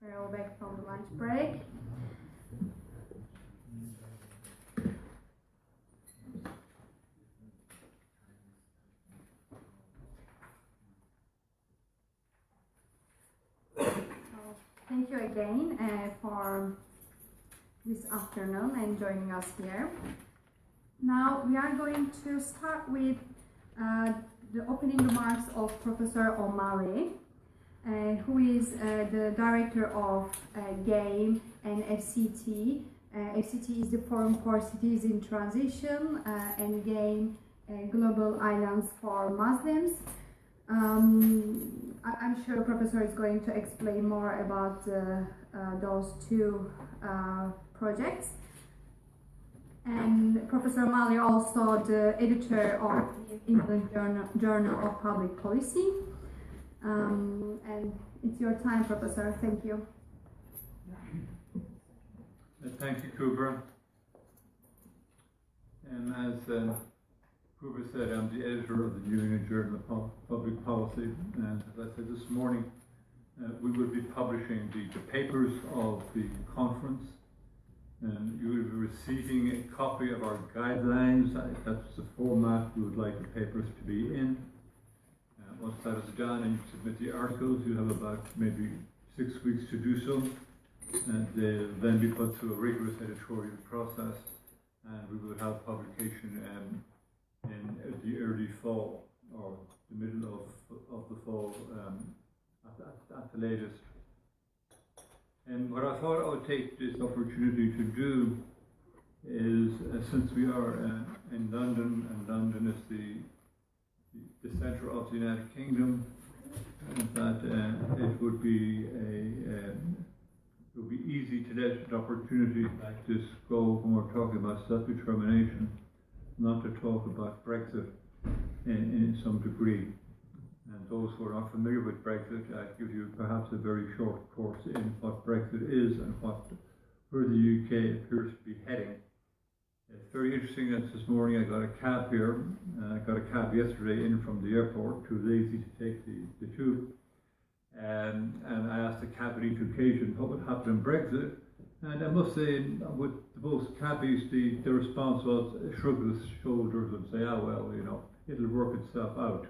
We're all back from the lunch break. Thank you again for this afternoon and joining us here. Now we are going to start with the opening remarks of Professor O'Malley, who is the director of GAME and FCT. FCT is the Forum for Cities in Transition, and GAME, Global Islands for Muslims. I'm sure Professor is going to explain more about those two projects. And Professor O'Malley also the editor of the England Journal of Public Policy. And it's your time, Professor. Thank you. Thank you, Kubra. As Kubra said, I'm the editor of the New England Journal of Public Policy, and as I said this morning, we will be publishing the papers of the conference, and you will be receiving a copy of our guidelines. That's the format we would like the papers to be in. Once that is done and you submit the articles, you'll have about maybe 6 weeks to do so, and they'll then be put through a rigorous editorial process, and we will have publication in the early fall or the middle of the fall at the latest. And what I thought I would take this opportunity to do is, since we are in London, and London is the centre of the United Kingdom, that it would be easy to let an opportunity like this go when we're talking about self-determination, not to talk about Brexit in some degree. And those who are not familiar with Brexit, I'd give you perhaps a very short course in what Brexit is and where the UK appears to be heading. It's very interesting that this morning I got a cab here, and I got a cab yesterday in from the airport, too lazy to take the tube. And I asked the cab on each occasion what would happen in Brexit. And I must say, with both cabbies, the response was a shrug of the shoulders and say, ah, well, you know, it'll work itself out.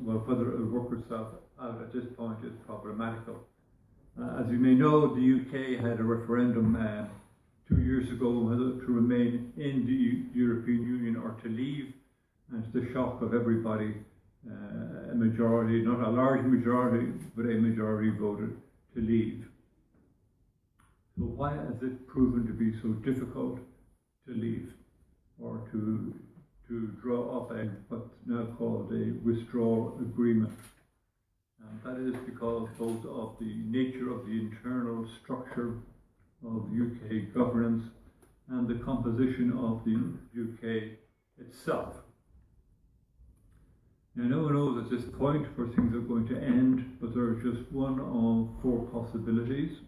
Well, whether it'll work itself out at this point is problematical. As you may know, the UK had a referendum 2 years ago whether to remain in the European Union or to leave, and to the shock of everybody, a majority, not a large majority, but a majority voted to leave. So why has it proven to be so difficult to leave, or to draw up what's now called a withdrawal agreement? And that is because both of the nature of the internal structure of UK governance and the composition of the UK itself. Now, no one knows at this point where things are going to end, but there is just one of 4 possibilities.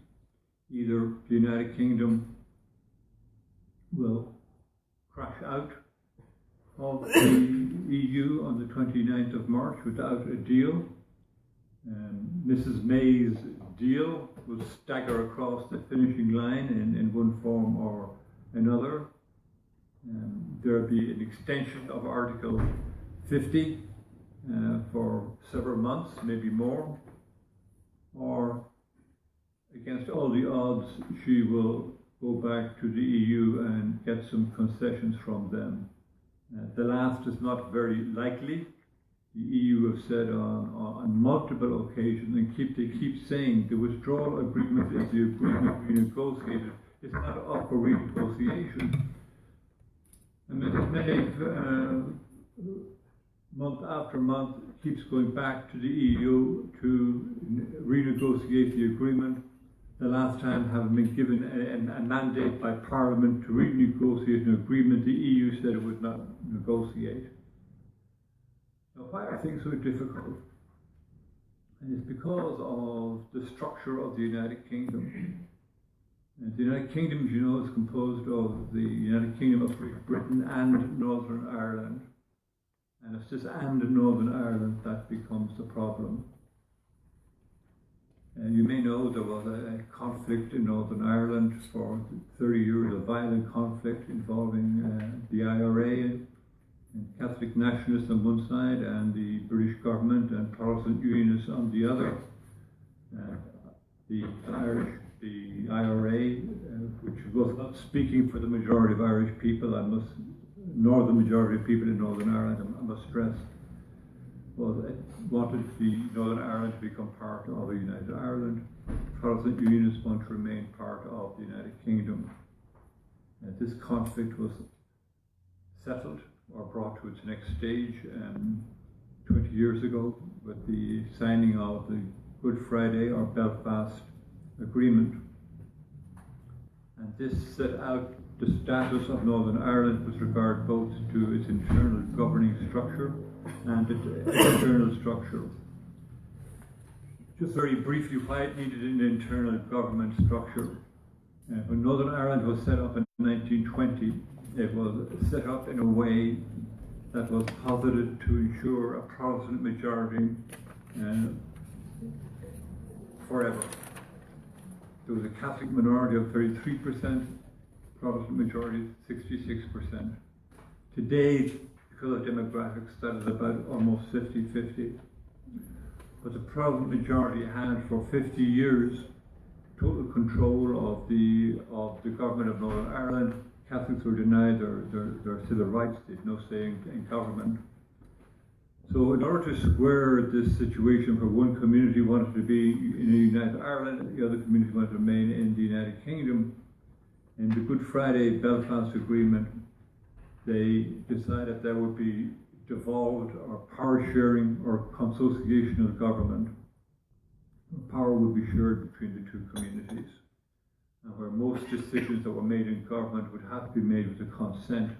Either the United Kingdom will crash out of the EU on the 29th of March without a deal. Mrs. May's deal will stagger across the finishing line in one form or another. There will be an extension of Article 50 for several months, maybe more, or against all the odds, she will go back to the EU and get some concessions from them. The last is not very likely. The EU have said on multiple occasions, and they keep saying the withdrawal agreement is the agreement renegotiated. It's not up for renegotiation. And Mrs. May, month after month, keeps going back to the EU to renegotiate the agreement. The last time having been given a mandate by Parliament to renegotiate an agreement, the EU said it would not negotiate. Now, why are things so difficult? And it's because of the structure of the United Kingdom. And the United Kingdom, as you know, is composed of the United Kingdom of Great Britain and Northern Ireland. And it's just and Northern Ireland that becomes the problem. And you may know there was a conflict in Northern Ireland for 30 years, a violent conflict involving the IRA and Catholic nationalists on one side and the British government and Protestant unionists on the other. The IRA, which was not speaking for the majority of Irish people, nor the majority of people in Northern Ireland, I must stress, wanted the Northern Ireland to become part of a united Ireland. Protestant unionists want to remain part of the United Kingdom. This conflict was settled or brought to its next stage 20 years ago with the signing of the Good Friday or Belfast Agreement. And this set out the status of Northern Ireland with regard both to its internal governing structure and its external structure. Just very briefly, why it needed an internal government structure. When Northern Ireland was set up in 1920, it was set up in a way that was posited to ensure a Protestant majority forever. There was a Catholic minority of 33%, Protestant majority 66%. Today, because of demographics, that is about almost 50-50. But the Protestant majority had for 50 years total control of the government of Northern Ireland. Catholics were denied their civil rights, they had no say in government. So in order to square this situation where one community wanted to be in a united Ireland, the other community wanted to remain in the United Kingdom, in the Good Friday Belfast Agreement, they decided there would be devolved or power sharing or consociation of government. Power would be shared between the two communities, and where most decisions that were made in government would have to be made with the consent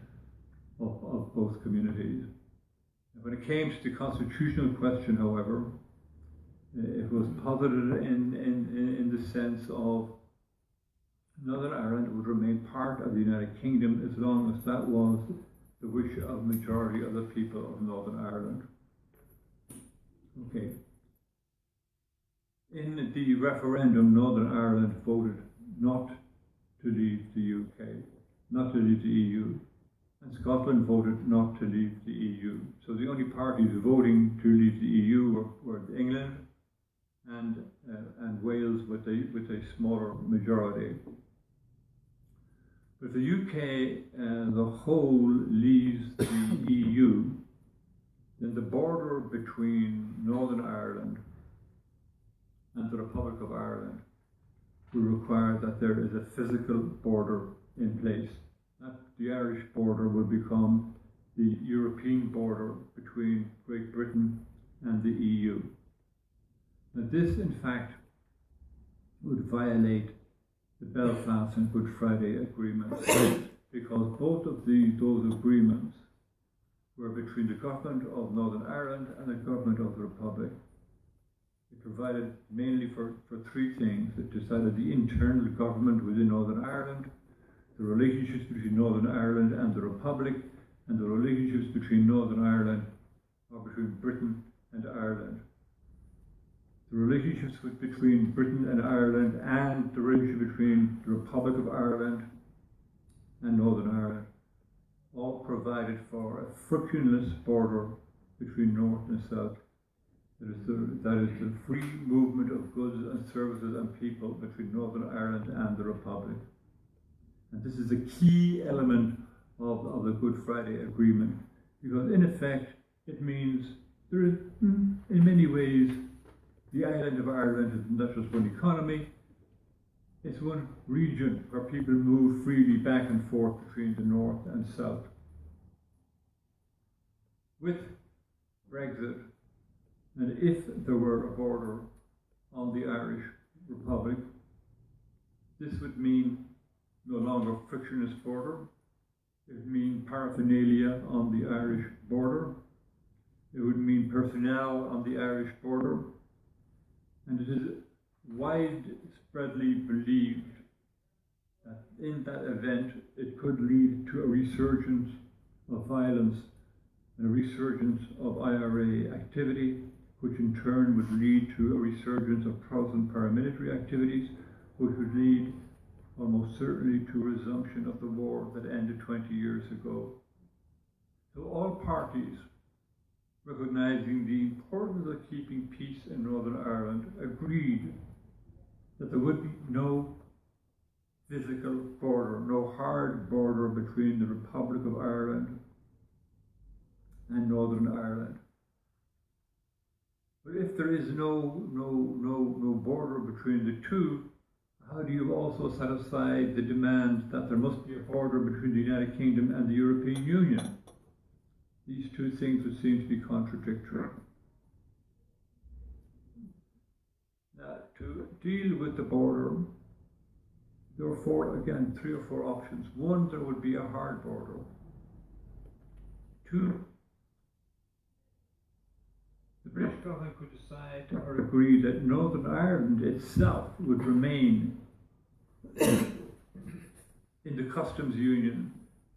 of both communities. When it came to the constitutional question, however, it was posited in the sense of Northern Ireland would remain part of the United Kingdom as long as that was the wish of the majority of the people of Northern Ireland. Okay. In the referendum, Northern Ireland voted not to leave the UK, not to leave the EU. And Scotland voted not to leave the EU. So the only parties voting to leave the EU were England and Wales with a smaller majority. But if the UK as a whole leaves the EU, then the border between Northern Ireland and the Republic of Ireland will require that there is a physical border in place. That the Irish border will become the European border between Great Britain and the EU. Now this, in fact, would violate the Belfast and Good Friday agreements because both of those agreements were between the government of Northern Ireland and the government of the Republic. It provided mainly for three things. It decided the internal government within Northern Ireland, the relationships between Northern Ireland and the Republic, and the relationships between Northern Ireland or between Britain and Ireland. The relationships between Britain and Ireland and the relationship between the Republic of Ireland and Northern Ireland all provided for a frictionless border between North and South. That is the free movement of goods and services and people between Northern Ireland and the Republic. And this is a key element of the Good Friday Agreement, because in effect it means there is, in many ways, the island of Ireland is not just one economy, it's one region where people move freely back and forth between the north and south. With Brexit, and if there were a border on the Irish Republic, this would mean no longer frictionless border. It would mean paraphernalia on the Irish border. It would mean personnel on the Irish border. And it is widespreadly believed that in that event it could lead to a resurgence of violence and a resurgence of IRA activity, which in turn would lead to a resurgence of Protestant paramilitary activities, which would lead almost certainly to a resumption of the war that ended 20 years ago. So all parties, recognising the importance of keeping peace in Northern Ireland, agreed that there would be no physical border, no hard border between the Republic of Ireland and Northern Ireland. But if there is no border between the two, how do you also set aside the demand that there must be a border between the United Kingdom and the European Union? These two things would seem to be contradictory. Now, to deal with the border, there were three or four options. One, there would be a hard border. Two, the British government could decide or agree that Northern Ireland itself would remain in the customs union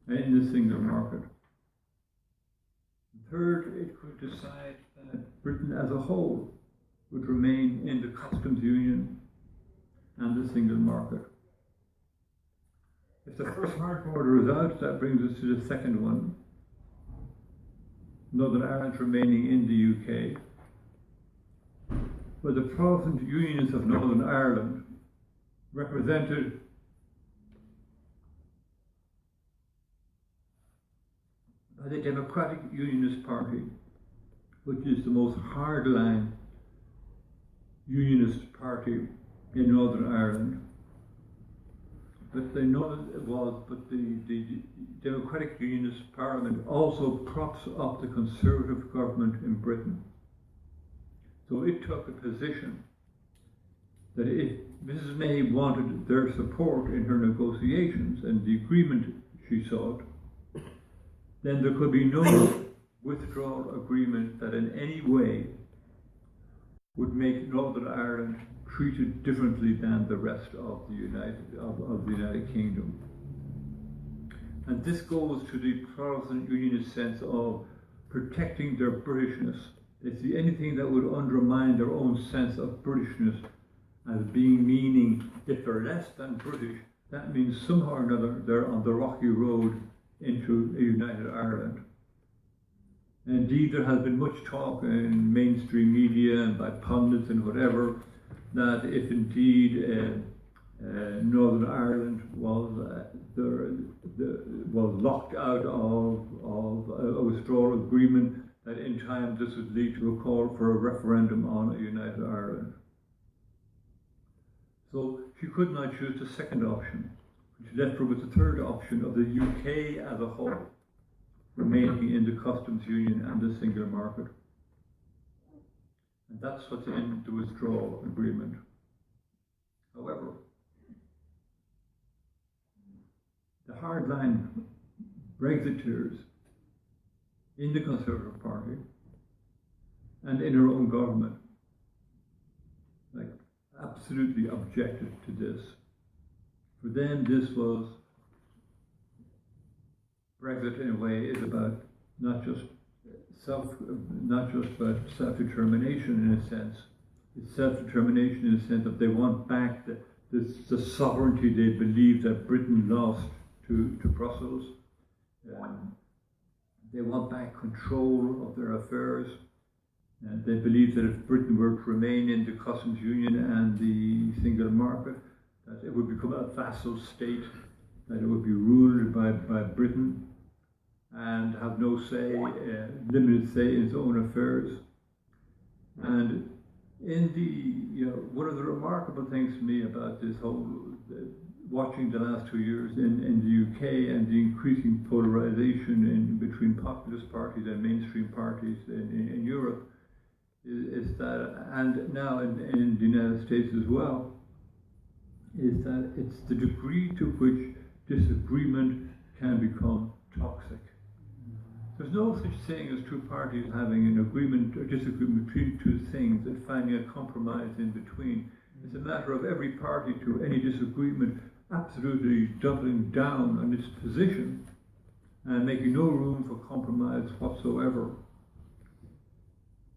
and in the single market. Third, it could decide that Britain as a whole would remain in the customs union and the single market. If the first hard border is out, that brings us to the second one. Northern Ireland remaining in the UK, where the Protestant Unionists of Northern Ireland, represented by the Democratic Unionist Party, which is the most hardline Unionist party in Northern Ireland. But the Democratic Unionist Parliament also props up the Conservative government in Britain. So it took a position that if Mrs. May wanted their support in her negotiations and the agreement she sought, then there could be no withdrawal agreement that in any way would make Northern Ireland treated differently than the rest of the United Kingdom. And this goes to the Protestant Unionist sense of protecting their Britishness. They see anything that would undermine their own sense of Britishness as meaning if they're less than British, that means somehow or another they're on the rocky road into a united Ireland. And indeed, there has been much talk in mainstream media and by pundits and whatever that if indeed Northern Ireland was locked out of a withdrawal agreement, that in time this would lead to a call for a referendum on a united Ireland. So she could not choose the second option, which left her with the third option of the UK as a whole remaining in the customs union and the single market. And that's what's in the withdrawal agreement. However, the hardline Brexiteers in the Conservative Party and in her own government absolutely objected to this. For them, this was Brexit in a way is about not just about self-determination in a sense. It's self-determination in the sense that they want back the sovereignty they believe that Britain lost to Brussels. They want back control of their affairs. They believe that if Britain were to remain in the customs union and the single market, that it would become a vassal state, that it would be ruled by Britain and have no say, limited say in its own affairs. And one of the remarkable things to me about this whole, watching the last 2 years in the UK and the increasing polarization between populist parties and mainstream parties in Europe, is that, and now in the United States as well, is that it's the degree to which disagreement can become toxic. There's no such thing as two parties having an agreement or disagreement between two things and finding a compromise in between. It's a matter of every party to any disagreement absolutely doubling down on its position and making no room for compromise whatsoever.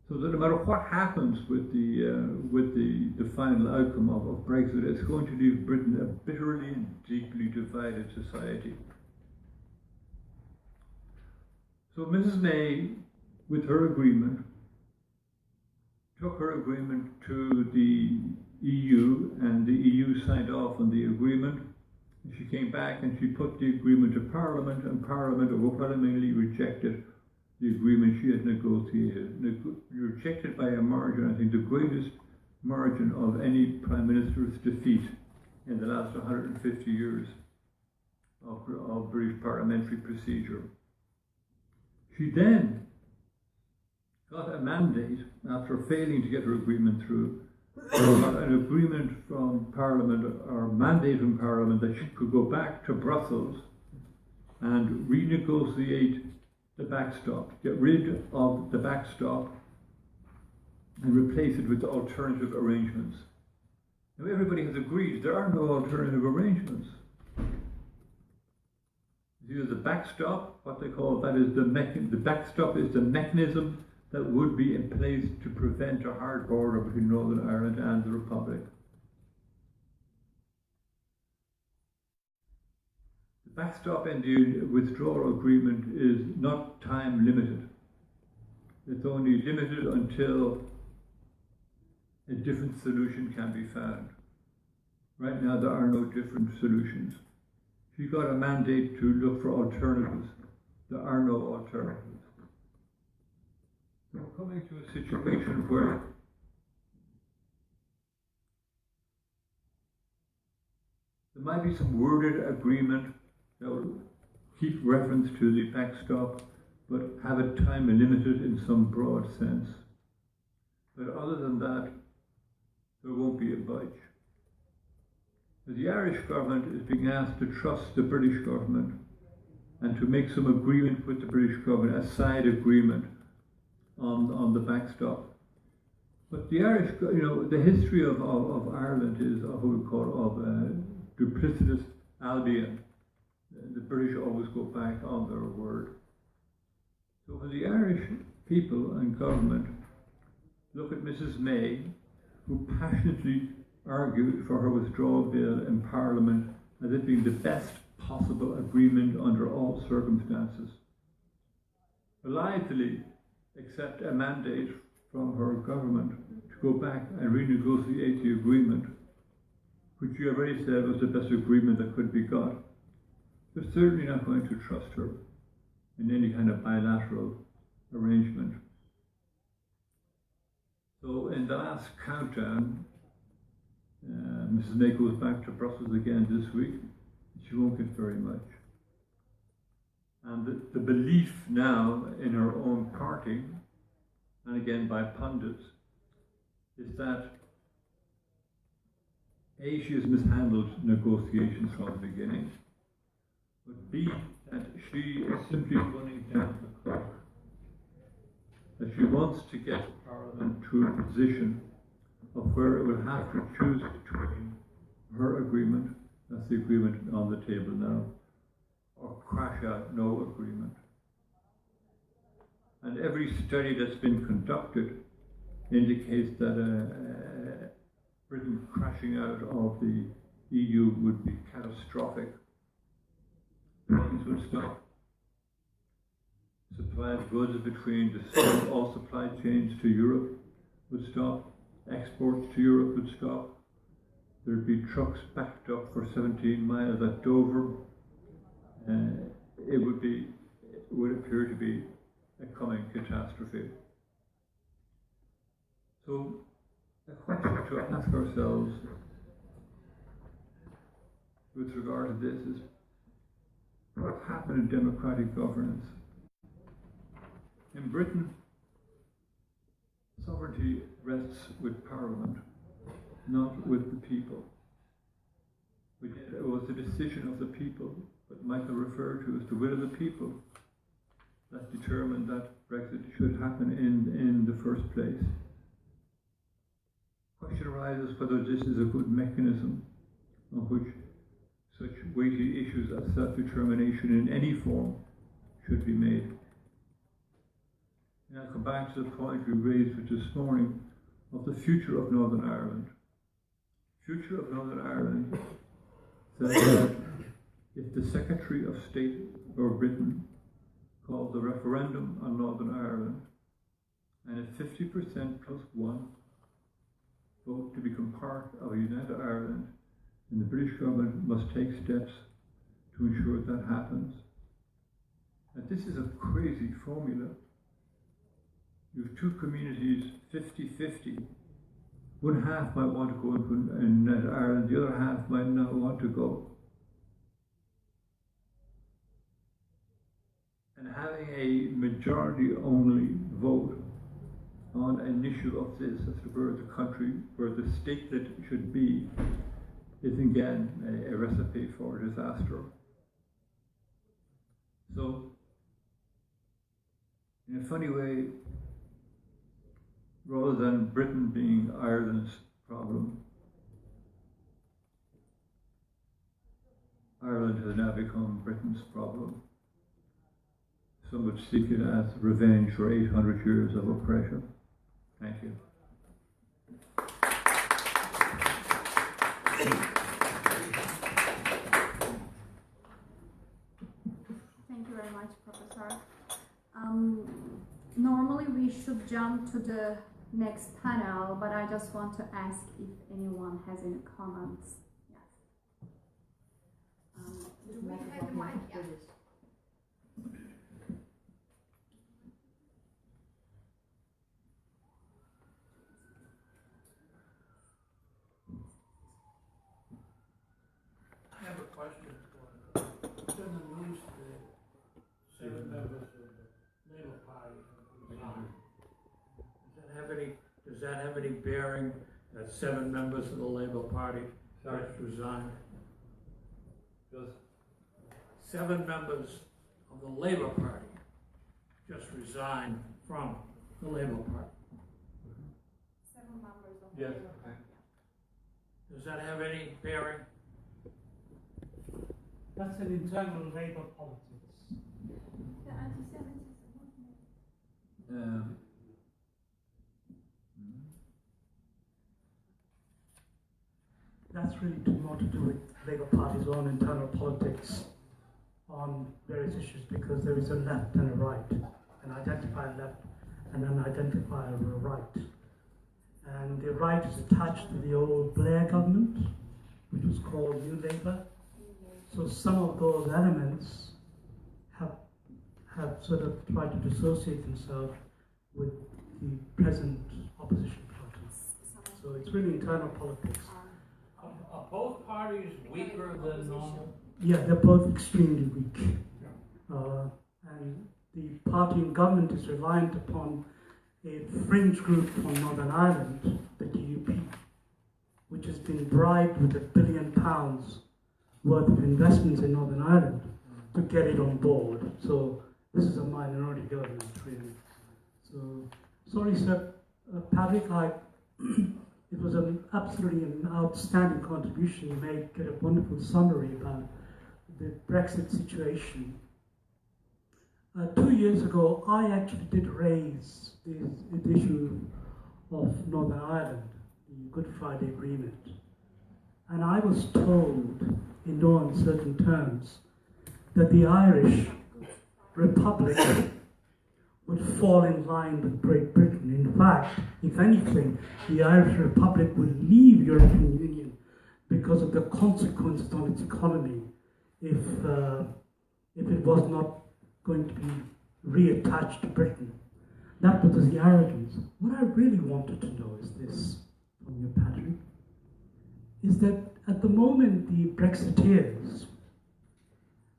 So that no matter what happens with the final outcome of Brexit, it's going to leave Britain a bitterly and deeply divided society. So Mrs. May, with her agreement, took her agreement to the EU, and the EU signed off on the agreement. And she came back and she put the agreement to Parliament, and Parliament overwhelmingly rejected the agreement she had negotiated. Rejected by a margin, I think the greatest margin of any Prime Minister's defeat in the last 150 years of British parliamentary procedure. She then got a mandate, after failing to get her agreement through, got an agreement from Parliament, or mandate from Parliament, that she could go back to Brussels and renegotiate the backstop, get rid of the backstop and replace it with alternative arrangements. Now everybody has agreed there are no alternative arrangements. Either the backstop, what they call that is the backstop is the mechanism that would be in place to prevent a hard border between Northern Ireland and the Republic. The backstop in the withdrawal agreement is not time limited. It's only limited until a different solution can be found. Right now there are no different solutions. She got a mandate to look for alternatives. There are no alternatives. We're coming to a situation where there might be some worded agreement that will keep reference to the backstop, but have it time limited in some broad sense. But other than that, there won't be a budge. The Irish government is being asked to trust the British government and to make some agreement with the British government, a side agreement on the backstop. But the Irish, the history of Ireland is of what we call duplicitous Albion. The British always go back on their word. So when the Irish people and government look at Mrs. May, who passionately argued for her withdrawal bill in Parliament as it being the best possible agreement under all circumstances, blithely accept a mandate from her government to go back and renegotiate the agreement, which she already said was the best agreement that could be got. They're certainly not going to trust her in any kind of bilateral arrangement. So in the last countdown, Mrs. May goes back to Brussels again this week. She won't get very much. And the belief now in her own party, and again by pundits, is that A, she has mishandled negotiations from the beginning, but B, that she is simply running down the clock. That she wants to get Parliament to a position of where it will have to choose between her agreement, that's the agreement on the table now, or crash out no agreement. And every study that's been conducted indicates that Britain crashing out of the EU would be catastrophic. Things would stop. Supply of goods between all supply chains to Europe would stop. Exports to Europe would stop. There'd be trucks backed up for 17 miles at Dover. It would appear to be a coming catastrophe. So a question to ask ourselves with regard to this is, what happened in democratic governance? In Britain, sovereignty rests with Parliament, not with the people. It was the decision of the people, what Michael referred to as the will of the people, that determined that Brexit should happen in the first place. The question arises whether this is a good mechanism on which such weighty issues as self-determination in any form should be made. And I'll come back to the point we raised with this morning of the future of Northern Ireland. Future of Northern Ireland says that if the Secretary of State for Britain called the referendum on Northern Ireland, and if 50% plus one vote to become part of a united Ireland, then the British government must take steps to ensure that happens. And this is a crazy formula. You have two communities, 50-50. One half might want to go into a united Ireland, the other half might not want to go. And having a majority-only vote on an issue of this, as to where the country, where the statelet should be, is again a recipe for disaster. So, in a funny way, rather than Britain being Ireland's problem, Ireland has now become Britain's problem. Some would seek it as revenge for 800 years of oppression. Thank you. Thank you very much, Professor. Normally we should jump to the next panel, but I just want to ask if anyone has any comments. Yes. Do we have the mic? Yeah. I have a question for it's in the news today. 7 members of the Labour Party have resigned. Does that have any bearing that 7 members of the Labour Party just resigned? Just 7 members of the Labour Party just resigned from the Labour Party. 7 members of yes. Labour Party. Does that have any bearing? That's an internal Labour politics. The anti-Semitism. That's really more to do with Labour Party's own internal politics on various issues, because there is a left and a right, an identified left and an identified right. And the right is attached to the old Blair government, which was called New Labour. So some of those elements have sort of tried to dissociate themselves with the present opposition party. So it's really internal politics. Are both parties weaker than normal? Yeah, they're both extremely weak. And the party in government is reliant upon a fringe group from Northern Ireland, the DUP, which has been bribed with £1 billion worth of investments in Northern Ireland to get it on board. So this is a minority government, really. So, sorry, sir, Padraig, it was absolutely an outstanding contribution. You made a wonderful summary about the Brexit situation. 2 years ago, I actually did raise the issue of Northern Ireland, the Good Friday Agreement. And I was told, in no uncertain terms, that the Irish Republic would fall in line with Great Britain. In fact, if anything, the Irish Republic would leave European Union because of the consequences on its economy if it was not going to be reattached to Britain. That was the arrogance. What I really wanted to know is this, from you, Patrick, is that at the moment the Brexiteers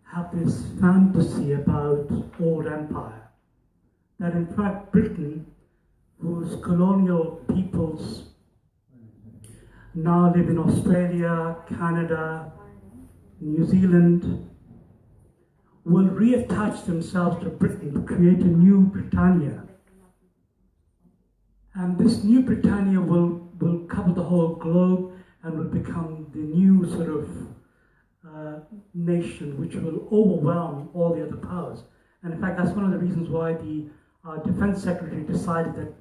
have this fantasy about old empire, that in fact Britain, whose colonial peoples now live in Australia, Canada, New Zealand, will reattach themselves to Britain to create a new Britannia. And this new Britannia will cover the whole globe and will become the new sort of nation which will overwhelm all the other powers. And in fact, that's one of the reasons why the our defense secretary decided that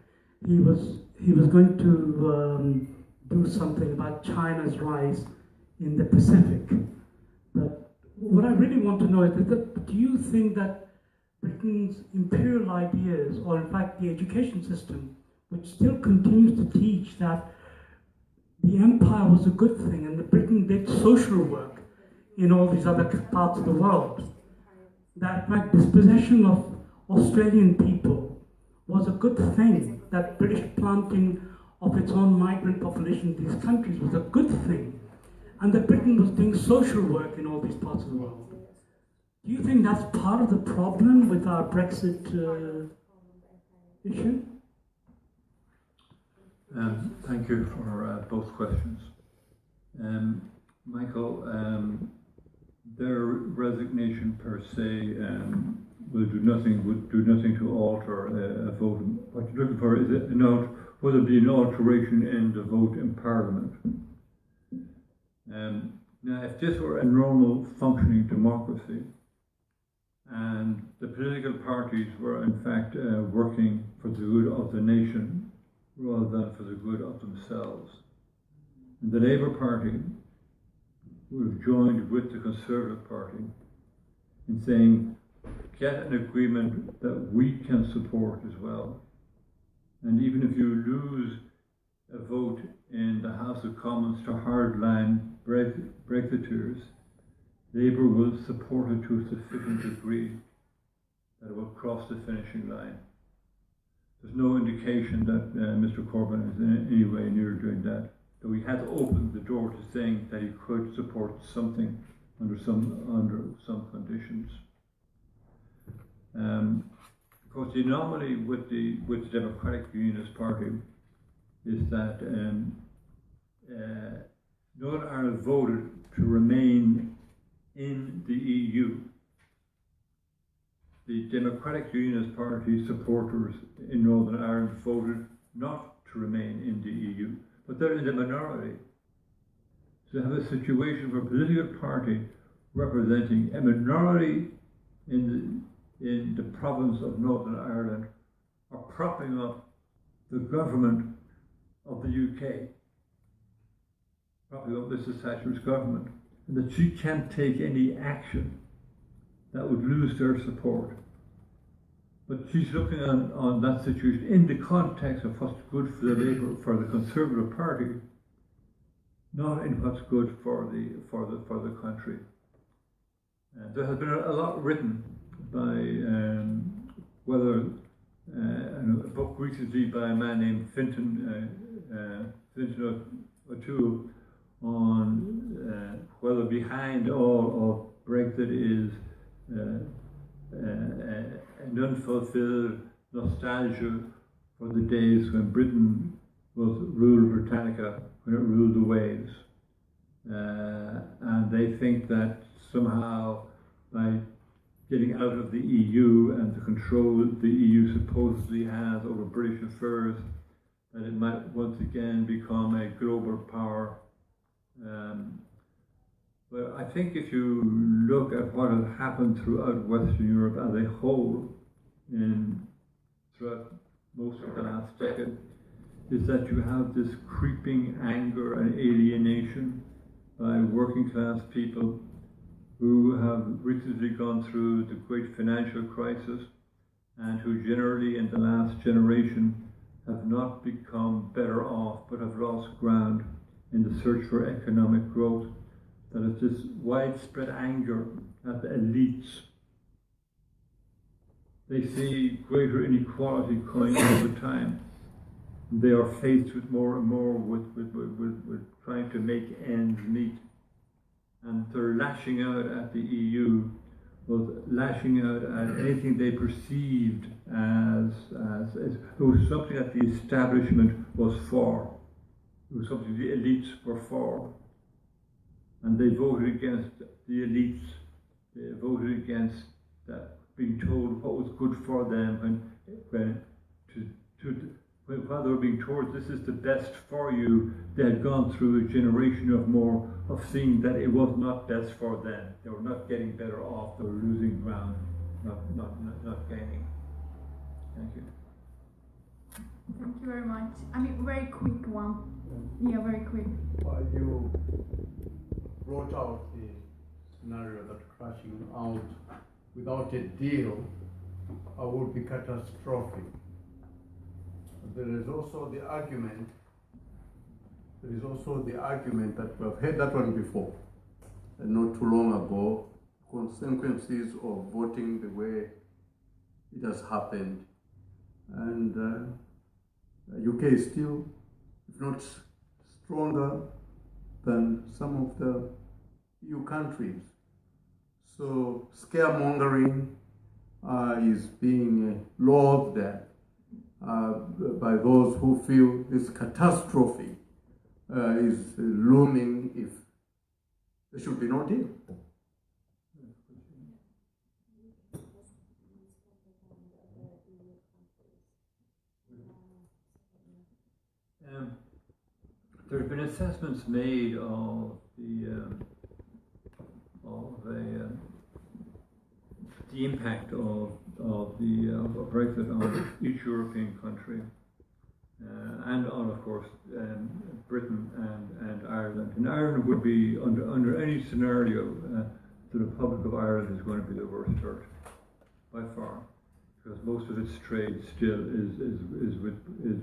he was going to do something about China's rise in the Pacific. But what I really want to know is that, do you think that Britain's imperial ideas, or in fact the education system, which still continues to teach that the empire was a good thing and that Britain did social work in all these other parts of the world, that in fact dispossession of Australian people was a good thing, that British planting of its own migrant population in these countries was a good thing, and that Britain was doing social work in all these parts of the world. Do you think that's part of the problem with our Brexit issue? Thank you for both questions. Michael, their resignation per se would do nothing to alter a vote. What you're looking for is would it be an alteration in the vote in Parliament? Now, if this were a normal functioning democracy, and the political parties were in fact working for the good of the nation rather than for the good of themselves, and the Labour Party would have joined with the Conservative Party in saying, get an agreement that we can support as well. And even if you lose a vote in the House of Commons to hardline Brexiteers, Labour will support it to a sufficient degree that it will cross the finishing line. There's no indication that Mr. Corbyn is in any way near doing that, though he has opened the door to saying that he could support something under some conditions. Of course, the anomaly with the Democratic Unionist Party is that Northern Ireland voted to remain in the EU. The Democratic Unionist Party supporters in Northern Ireland voted not to remain in the EU, but they're in the minority. So you have a situation where a political party representing a minority in the province of Northern Ireland are propping up the government of the UK, propping up Mrs. Thatcher's government, and that she can't take any action that would lose their support. But she's looking on that situation in the context of what's good for the Conservative Party, not in what's good for the country. There has been a lot written by a book recently by a man named Fintan O'Toole on whether behind all of Brexit is an unfulfilled nostalgia for the days when Britain was ruled Britannica, when it ruled the waves. And they think that somehow by getting out of the EU and the control the EU supposedly has over British affairs, that it might once again become a global power. But I think if you look at what has happened throughout Western Europe as a whole, throughout most of the last decade, is that you have this creeping anger and alienation by working class people who have recently gone through the great financial crisis and who generally in the last generation have not become better off but have lost ground in the search for economic growth. That is this widespread anger at the elites. They see greater inequality coming all the time. They are faced with more and more with trying to make ends meet. And they're lashing out at the EU, was lashing out at anything they perceived as it was something that the establishment was for. It was something the elites were for. And they voted against the elites. They voted against that, being told what was good for them while they were being told this is the best for you. They had gone through a generation of seeing that it was not best for them. They were not getting better off. They were losing ground, not gaining. Thank you. Thank you very much. I mean, very quick one. Yeah, very quick. You wrote out the scenario that crashing out without a deal would be catastrophic. There is also the argument. There is also the argument that we have heard that one before, not too long ago. Consequences of voting the way it has happened, and UK is still, if not stronger than some of the EU countries. So scaremongering is being loathed at by those who feel this catastrophe is looming if there should be no deal. There have been assessments made of the impact of Brexit on each European country, and on, of course, Britain and Ireland. And Ireland would be, under any scenario, the Republic of Ireland is going to be the worst hurt by far, because most of its trade still is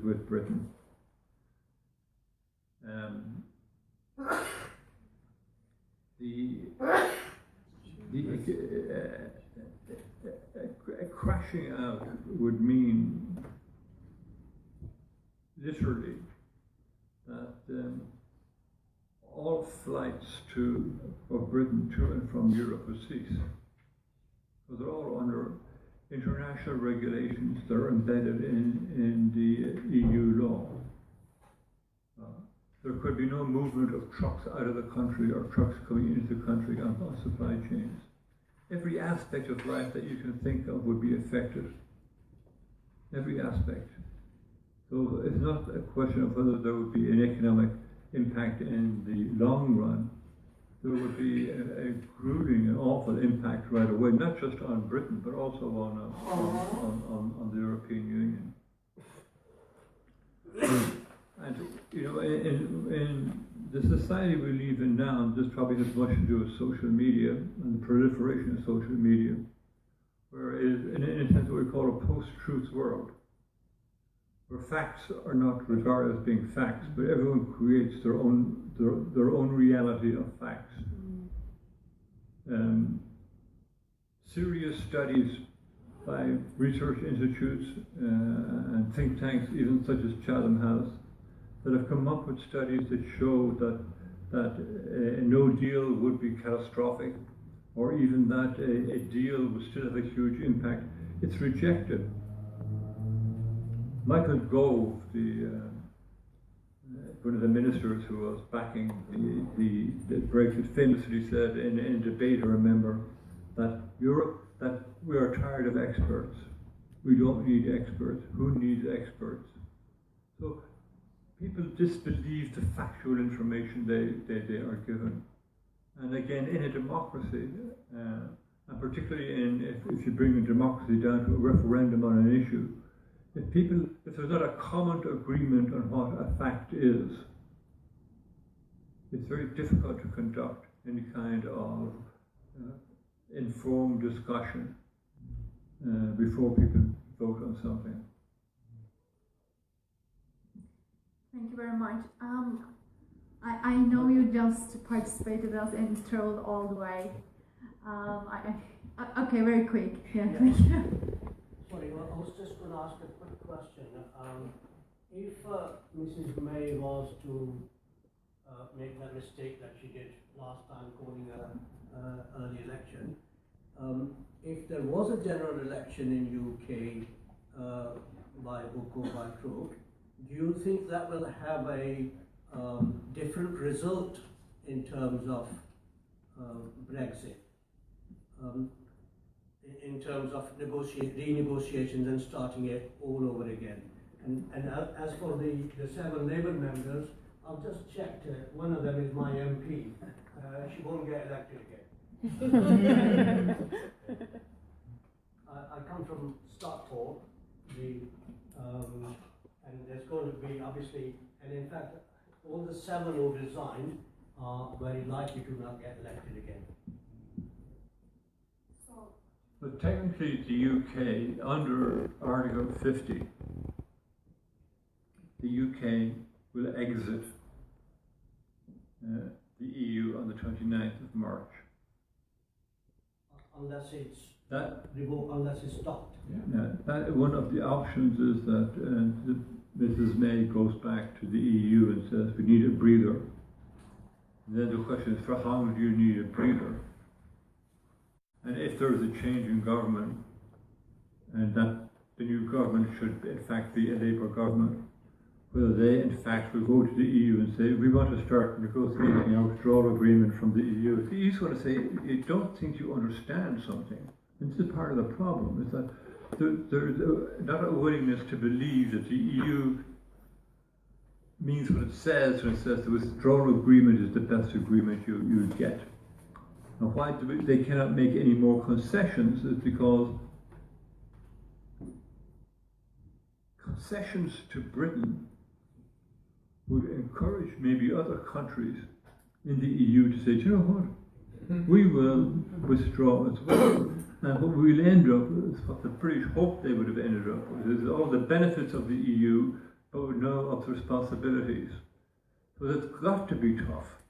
with Britain. Crashing out would mean literally that all flights of Britain to and from Europe would cease. So they're all under international regulations that are embedded in the EU law. There could be no movement of trucks out of the country or trucks coming into the country on supply chains. Every aspect of life that you can think of would be affected. Every aspect. So it's not a question of whether there would be an economic impact in the long run. There would be a grueling and awful impact right away, not just on Britain, but also on the European Union. And, you know, in the society we live in now, this probably has much to do with social media and the proliferation of social media, where it is, in a sense, what we call a post-truth world, where facts are not regarded as being facts, but everyone creates their own reality of facts. Serious studies by research institutes and think tanks, even such as Chatham House, that have come up with studies that show that no deal would be catastrophic, or even that a deal would still have a huge impact. It's rejected. Michael Gove, one of the ministers who was backing the Brexit, famously said in debate, I remember, that Europe, that we are tired of experts. We don't need experts. Who needs experts? So people disbelieve the factual information they are given. And again, in a democracy, and particularly if you bring a democracy down to a referendum on an issue, if there's not a common agreement on what a fact is, it's very difficult to conduct any kind of informed discussion before people vote on something. Thank you very much. I know you just participated as and traveled all the way. Okay, very quick. Yeah, thank you. Sorry, well, I was just going to ask a quick question. If Mrs. May was to make that mistake that she did last time, calling an early election, if there was a general election in UK by hook or by crook, do you think that will have a different result in terms of Brexit? In terms of renegotiations and starting it all over again. And as for the 7 Labour members, I've just checked, one of them is my MP. She won't get elected again. I come from Stockport, and there's going to be obviously, and in fact, all the 7 who resigned are very likely to not get elected again. But technically, the UK, under Article 50, the UK will exit the EU on the 29th of March. Unless it's That revoked, unless it's stopped. that one of the options is that Mrs. May goes back to the EU and says we need a breather. And then the question is, for how long do you need a breather? And if there is a change in government, and that the new government should in fact be a Labour government, whether they in fact will go to the EU and say we want to start negotiating a withdrawal agreement from the EU. The EU's going to say you don't think you understand something. And this is part of the problem, is that there's not a willingness to believe that the EU means what it says when it says the withdrawal agreement is the best agreement you get. And why they cannot make any more concessions is because concessions to Britain would encourage maybe other countries in the EU to say, do you know what, we will withdraw as well. And what we'll end up with is what the British hoped they would have ended up with, is all the benefits of the EU, but with none of the responsibilities. So it's got to be tough,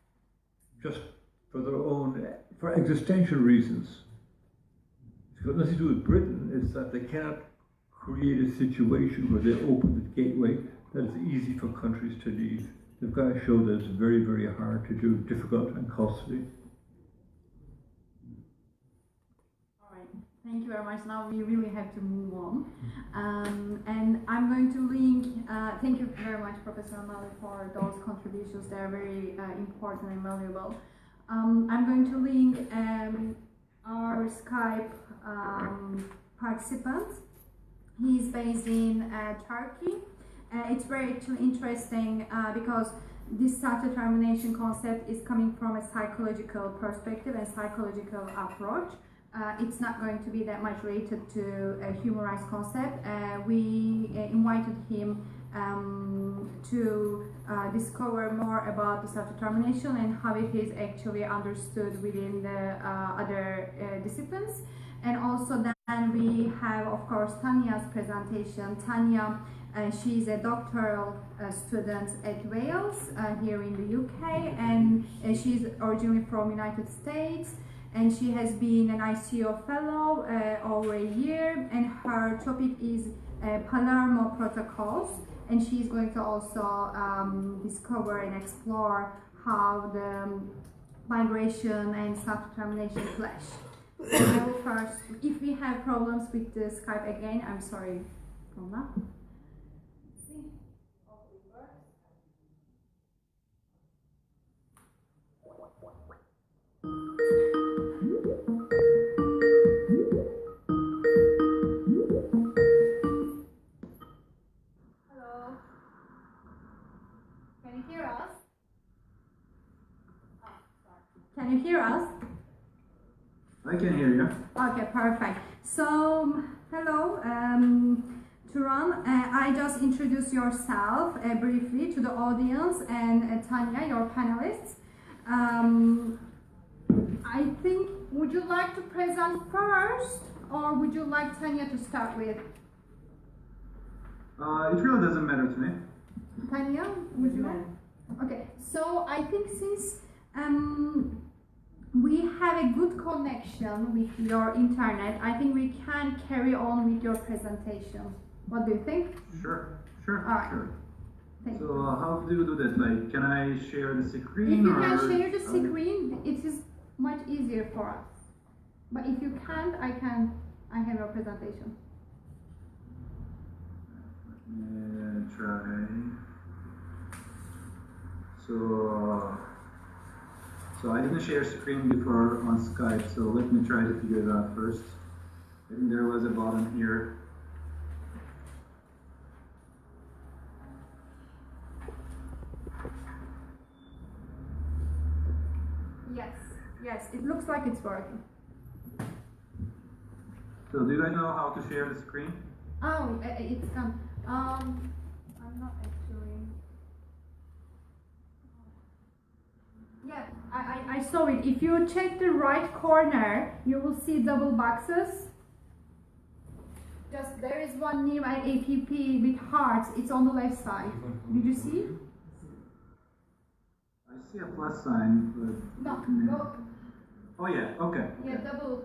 just for their own, for existential reasons. It's got nothing to do with Britain, it's that they cannot create a situation where they open the gateway that it's easy for countries to leave. They've got to show that it's very, very hard to do, difficult and costly. All right, thank you very much. Now we really have to move on. And I'm going to link, thank you very much, Professor Mali, for those contributions. They're very important and valuable. I'm going to link our Skype participant. He's based in Turkey. It's very interesting because this self-determination concept is coming from a psychological perspective and psychological approach. It's not going to be that much related to a human rights concept. We invited him to discover more about the self-determination and how it is actually understood within the other disciplines. And also then we have, of course, Tanya's presentation. Tanya, she's a doctoral student at Wales here in the UK, and she's originally from United States, and she has been an ICO fellow over a year, and her topic is Palermo protocols, and she's going to also discover and explore how the migration and self-determination clash. So first, if we have problems with the Skype again, I'm sorry for that. Hello. Can you hear us? Oh, sorry. Can you hear us? I can hear you. Okay, perfect. So, hello, Turan. I just introduce yourself briefly to the audience and Tanya, your panelists. I think, would you like to present first, or would you like Tanya to start with? It really doesn't matter to me. Tanya, would you like? Okay, so I think since we have a good connection with your internet, I think we can carry on with your presentation. What do you think? Sure. All right. Sure. Thank So you. how do you do that? Like, can I share the screen? If you or? can share the screen, it is much easier for us. But if you can't, I have your presentation. Try. So I didn't share screen before on Skype, so let me try to figure it out first. I think there was a button here. Yes, it looks like it's working. So do you guys know how to share the screen? Oh, it's gone. I'm not actually. Yeah, I saw it. If you check the right corner, you will see double boxes. Just there is one new app with hearts. It's on the left side. Did you see? I see a plus sign, but No, go. oh yeah, okay. Yeah, double.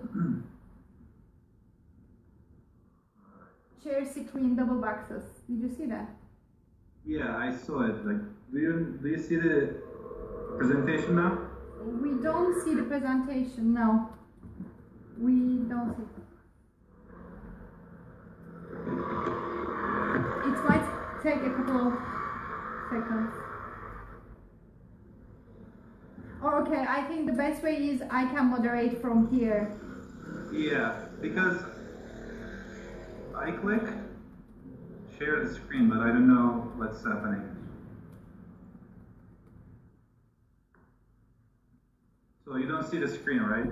Share screen, double boxes. Did you see that? Yeah, I saw it. Like, do you see the presentation now? We don't see the presentation. No, we don't see. It might take a couple of seconds. Oh, okay, I think the best way is I can moderate from here. Yeah, because I click share the screen, but I don't know what's happening. So you don't see the screen, right?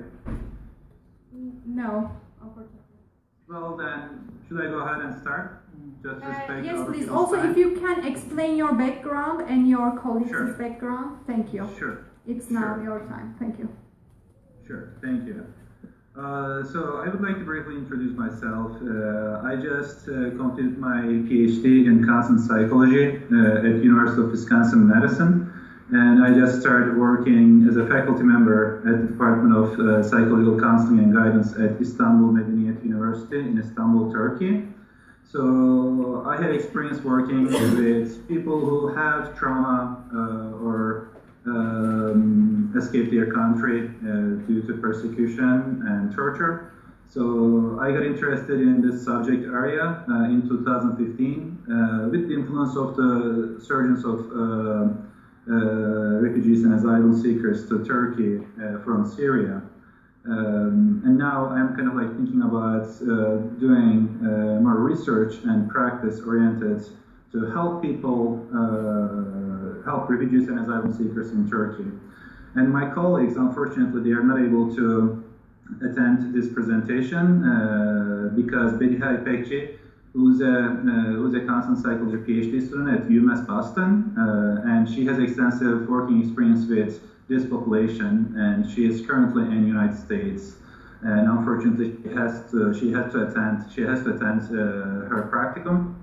No, unfortunately. Well then, should I go ahead and start? Just respect yes, other please. people's Also, time? if you can explain your background and your colleagues' Sure. background, thank you. Sure. It's now Sure. your time. Thank you. Sure, thank you. So I would like to briefly introduce myself. I just completed my PhD in counseling psychology at University of Wisconsin-Madison, and I just started working as a faculty member at the Department of Psychological Counseling and Guidance at Istanbul Medeniyet University in Istanbul, Turkey. So I have experience working with people who have trauma or escaped their country due to persecution and torture. So I got interested in this subject area in 2015 with the influence of the surgeons of refugees and asylum seekers to Turkey from Syria. And now I'm kind of like thinking about doing more research and practice oriented to help people, help refugees and asylum seekers in Turkey. And my colleagues, unfortunately, they are not able to attend this presentation because Bediha İpekçi, who's a counseling psychology PhD student at UMass Boston, and she has extensive working experience with this population, and she is currently in the United States. And unfortunately, she has to attend her practicum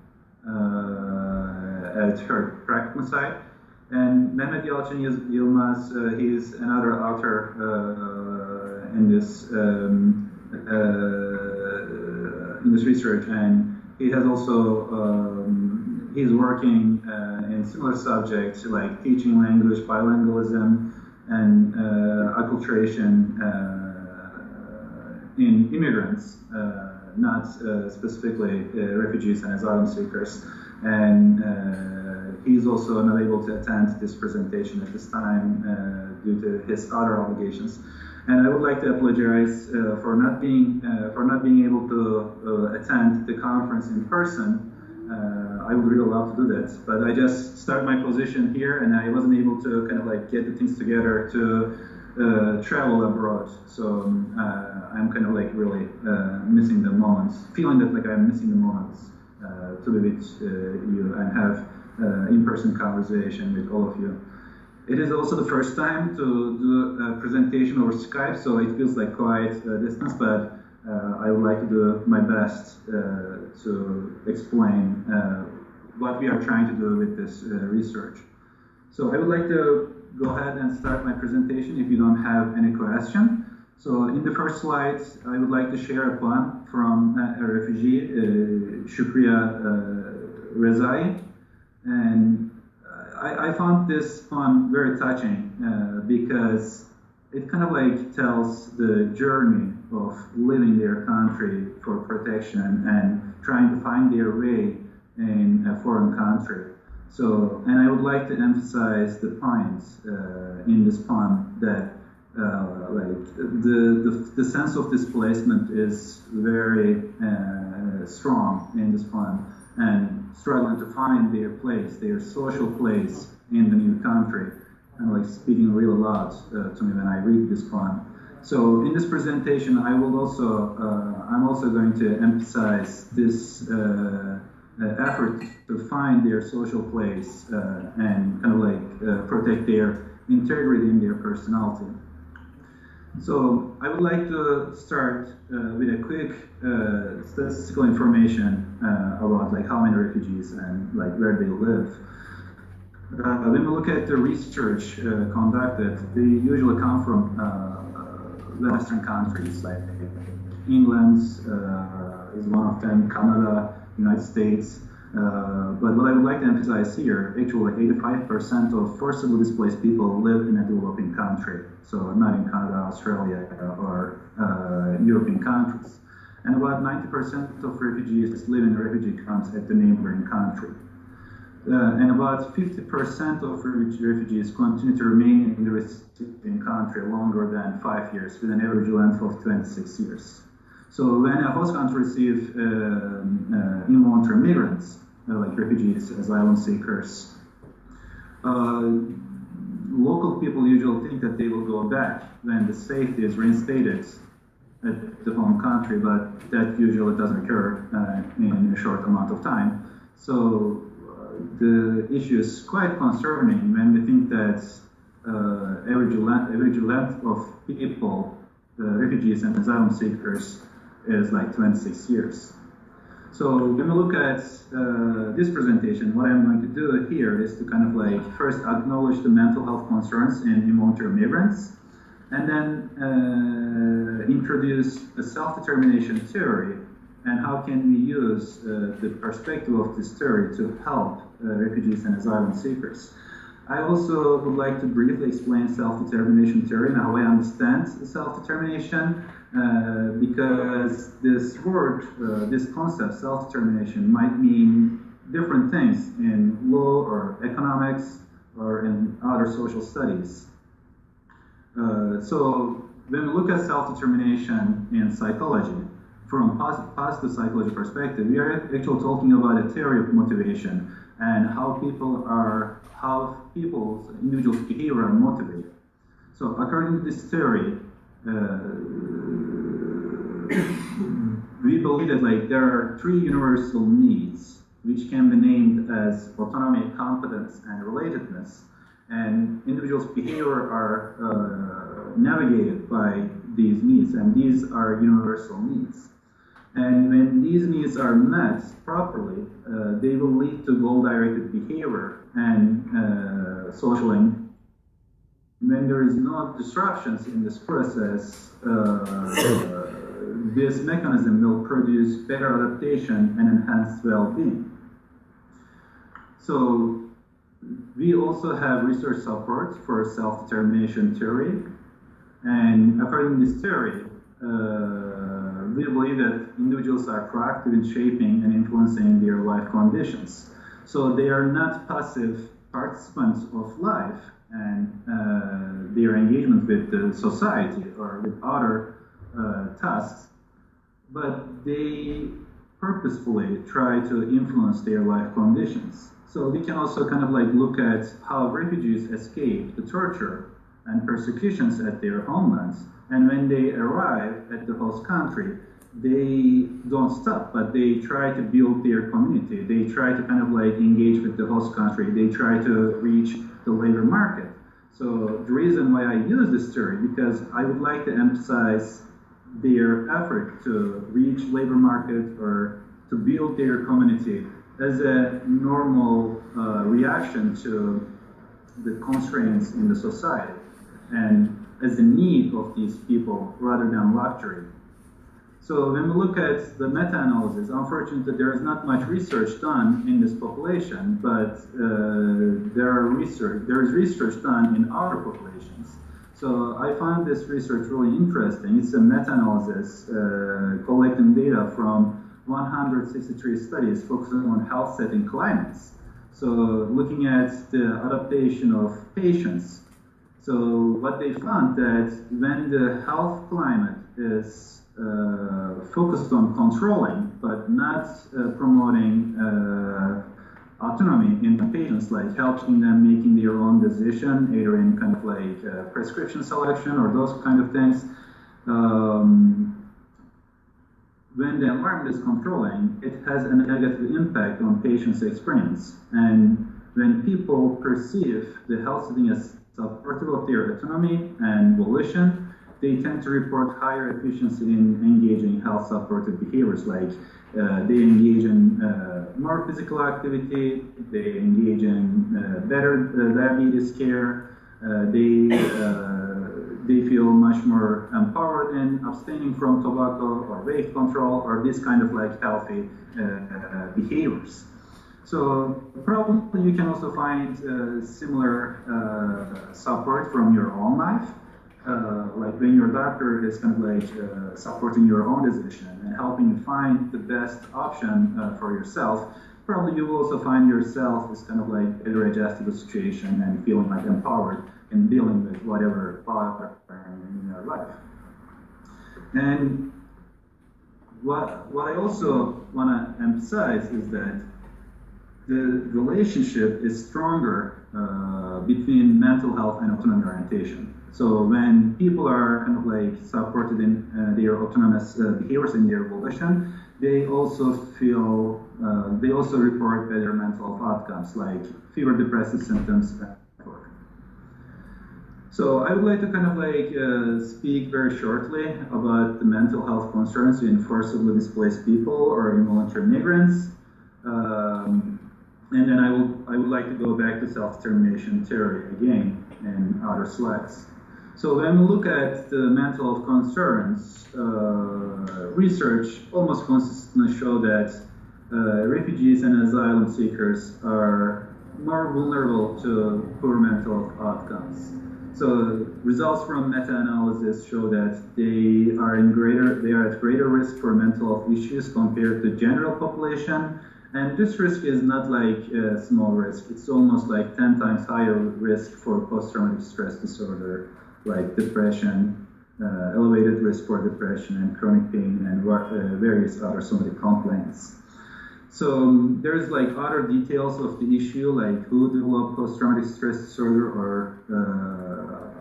at her practicum site. And Mehmet Yalçın Yılmaz, he's another author in this research, and he has also he's working in similar subjects like teaching language, bilingualism, and acculturation in immigrants, not specifically refugees and asylum seekers. And he's also not able to attend this presentation at this time due to his other obligations. And I would like to apologize for not being able to attend the conference in person. I would really love to do that, but I just started my position here, and I wasn't able to kind of like get the things together to travel abroad. So I'm kind of like really missing the moments, feeling that like I'm missing the moments to be with you and have in-person conversation with all of you. It is also the first time to do a presentation over Skype, so it feels like quite a distance, but I would like to do my best to explain what we are trying to do with this research. So I would like to go ahead and start my presentation if you don't have any question. So in the first slide, I would like to share a poem from a refugee, Shukriya Rezai. And I found this poem very touching because it kind of like tells the journey of leaving their country for protection and trying to find their way in a foreign country. So, and I would like to emphasize the points in this poem that like the sense of displacement is very strong in this poem, and struggling to find their place, their social place in the new country, and like speaking real loud to me when I read this poem. So in this presentation, I'm also going to emphasize this effort to find their social place and kind of like protect their integrity in their personality. So I would like to start with a quick statistical information about like how many refugees and like where they live. When we look at the research conducted, they usually come from Western countries like England is one of them, Canada, United States. But what I would like to emphasize here, actually 85% of forcibly displaced people live in a developing country. So not in Canada, Australia, or European countries. And about 90% of refugees live in refugee camps at the neighboring country. And about 50% of refugees continue to remain in the recipient country longer than 5 years, with an average length of 26 years. So when a host country receives involuntary migrants, like refugees, asylum seekers, local people usually think that they will go back when the safety is reinstated at the home country, but that usually doesn't occur in a short amount of time. So the issue is quite concerning when we think that average length of people, refugees and asylum seekers, is like 26 years. So when we look at this presentation, what I'm going to do here is to kind of like first acknowledge the mental health concerns in involuntary migrants, and then introduce a self-determination theory and how can we use the perspective of this theory to help refugees and asylum seekers. I also would like to briefly explain self-determination theory and how I understand self-determination, because this word, this concept, self-determination, might mean different things in law or economics or in other social studies. So when we look at self-determination in psychology, from positive psychology perspective, we are actually talking about a theory of motivation and how people's individual behavior are motivated. So according to this theory, we believe that like there are three universal needs which can be named as autonomy, competence, and relatedness, and individuals' behavior are navigated by these needs, and these are universal needs. And when these needs are met properly, they will lead to goal-directed behavior and social engagement. When there is no disruptions in this process, this mechanism will produce better adaptation and enhanced well-being. So we also have research support for self-determination theory, and according to this theory, we believe that individuals are proactive in shaping and influencing their life conditions. So they are not passive participants of life and their engagement with the society or with other tasks, but they purposefully try to influence their life conditions. So we can also kind of like look at how refugees escape the torture and persecutions at their homelands, and when they arrive at the host country, they don't stop, but they try to build their community. They try to kind of like engage with the host country. They try to reach the labor market. So the reason why I use this theory, because I would like to emphasize their effort to reach labor market or to build their community as a normal reaction to the constraints in the society and as a need of these people rather than luxury. So when we look at the meta-analysis, unfortunately there is not much research done in this population, but there is research done in other populations. So I found this research really interesting. It's a meta-analysis collecting data from 163 studies focusing on health setting climates. So looking at the adaptation of patients. So what they found that when the health climate is focused on controlling but not promoting autonomy in the patients, like helping them making their own decision, either in kind of like prescription selection or those kind of things, when the environment is controlling, it has a negative impact on patients' experience. And when people perceive the health setting as supportive of their autonomy and volition, they tend to report higher efficiency in engaging health supportive behaviors, like they engage in more physical activity, they engage in better diabetes care, they feel much more empowered in abstaining from tobacco or weight control or this kind of like healthy behaviors. So probably you can also find similar support from your own life. Like when your doctor is kind of like supporting your own decision and helping you find the best option for yourself, probably you will also find yourself as kind of like better adjusted to the situation and feeling like empowered in dealing with whatever bothers in your life. And what I also want to emphasize is that the relationship is stronger between mental health and autonomy orientation. So when people are kind of like supported in their autonomous behaviors in their volition, they also feel, they also report better mental health outcomes like fewer depressive symptoms. So I would like to kind of like speak very shortly about the mental health concerns in forcibly displaced people or involuntary migrants. And then I would like to go back to self-determination theory again in other slides. So when we look at the mental health concerns, research almost consistently show that refugees and asylum seekers are more vulnerable to poor mental health outcomes. So results from meta-analysis show that they are at greater risk for mental health issues compared to general population. And this risk is not like a small risk. It's almost like 10 times higher risk for post-traumatic stress disorder, like depression, elevated risk for depression and chronic pain and various other somatic complaints. So there's like other details of the issue, like who develop post-traumatic stress disorder or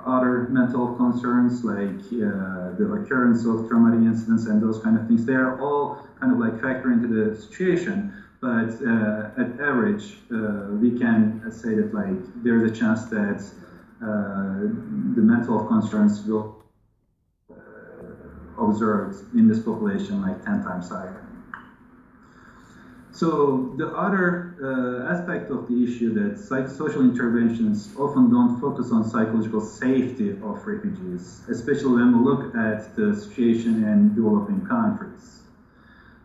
other mental concerns, like the occurrence of traumatic incidents and those kind of things. They are all kind of like factor into the situation. But at average, we can say that like there's a chance that the mental health concerns will observed in this population like 10 times higher. So the other aspect of the issue that psychosocial interventions often don't focus on psychological safety of refugees, especially when we look at the situation in developing countries.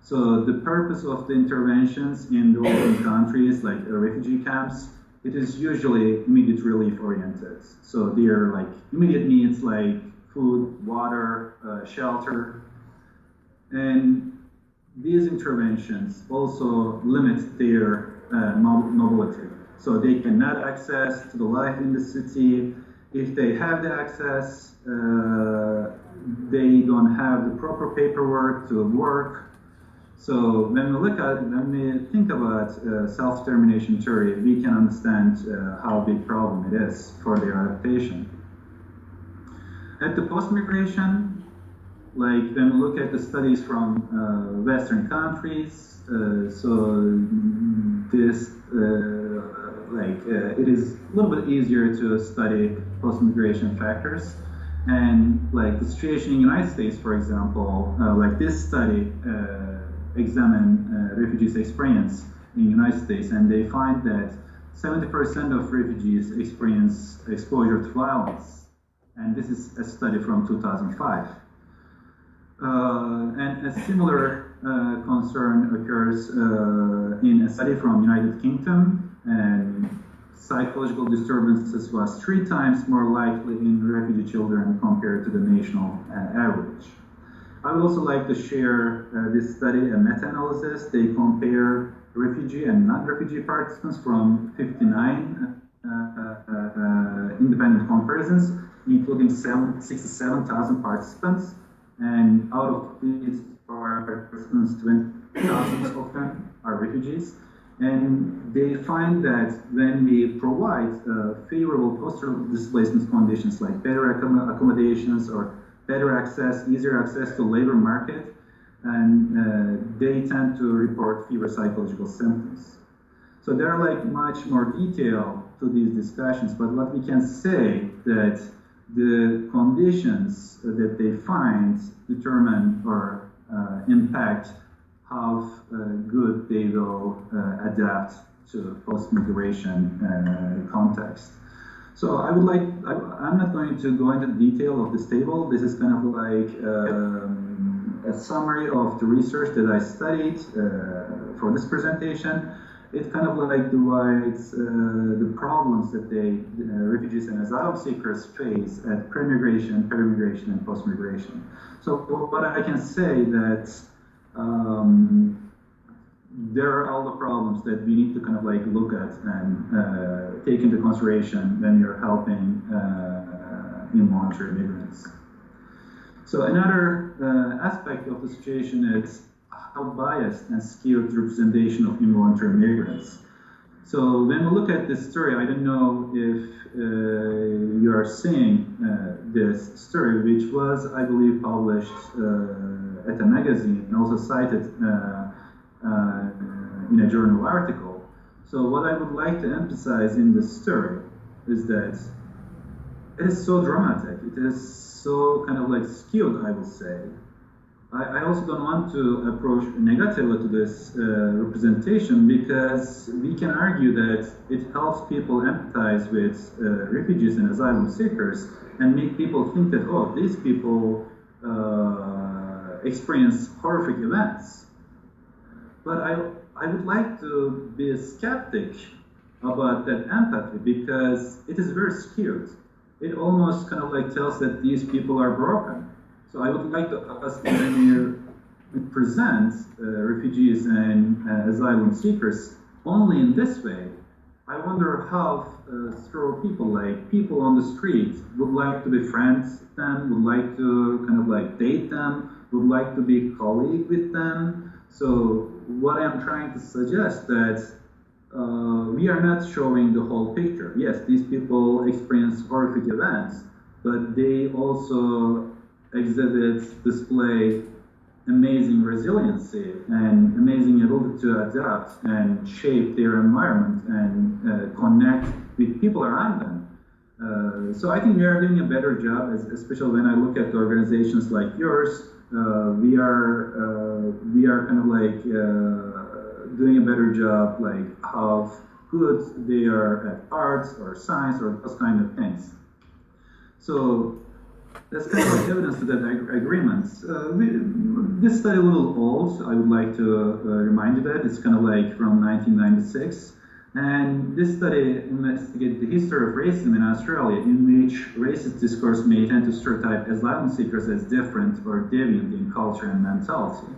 So the purpose of the interventions in developing countries like refugee camps, it is usually immediate relief oriented. So they are like immediate needs like food, water, shelter. And these interventions also limit their mobility. So they cannot access to the life in the city. If they have the access, they don't have the proper paperwork to work. So when we think about self-determination theory, we can understand how big problem it is for their adaptation. At the post-migration, like when we look at the studies from Western countries, so this it is a little bit easier to study post-migration factors. And like the situation in the United States, for example, like this study examine refugees' experience in the United States, and they find that 70% of refugees experience exposure to violence. And this is a study from 2005. And a similar concern occurs in a study from United Kingdom, and psychological disturbances was 3 times more likely in refugee children compared to the national average. I would also like to share this study, a meta-analysis. They compare refugee and non-refugee participants from 59 independent comparisons, including 67,000 participants. And out of these participants, 20,000 of them are refugees. And they find that when we provide favorable post-displacement conditions like better accommodations or better access, easier access to labor market, and they tend to report fewer psychological symptoms. So there are like much more detail to these discussions, but what we can say that the conditions that they find determine or impact how good they will adapt to post-migration context. So I would like, I'm not going to go into detail of this table. This is kind of like a summary of the research that I studied for this presentation. It kind of like divides the problems that refugees and asylum seekers face at pre-migration, peri-migration, and post-migration. So what I can say that there are all the problems that we need to kind of like look at and take into consideration when you're helping involuntary migrants. So another aspect of the situation is how biased and skewed the representation of involuntary migrants. So when we look at this story, I don't know if you are seeing this story, which was, I believe, published at a magazine and also cited in a journal article. So what I would like to emphasize in this story is that it is so dramatic. It is so kind of like skewed, I will say. I also don't want to approach negatively to this representation, because we can argue that it helps people empathize with refugees and asylum seekers and make people think that, oh, these people experience horrific events. But I would like to be a skeptic about that empathy, because it is very skewed. It almost kind of like tells that these people are broken. So I would like to ask, when you present refugees and asylum seekers only in this way, I wonder how people on the street would like to be friends with them, would like to kind of like date them, would like to be colleague with them. So what I'm trying to suggest that we are not showing the whole picture. Yes, these people experience horrific events, but they also display amazing resiliency and amazing ability to adapt and shape their environment and connect with people around them. So I think we are doing a better job, especially when I look at organizations like yours. We are kind of like doing a better job, like how good they are at arts or science or those kind of things. So that's kind of like evidence to that agreement. This study a little old. I would like to remind you that it's kind of like from 1996. And this study investigated the history of racism in Australia, in which racist discourse may tend to stereotype asylum seekers as different or deviant in culture and mentality.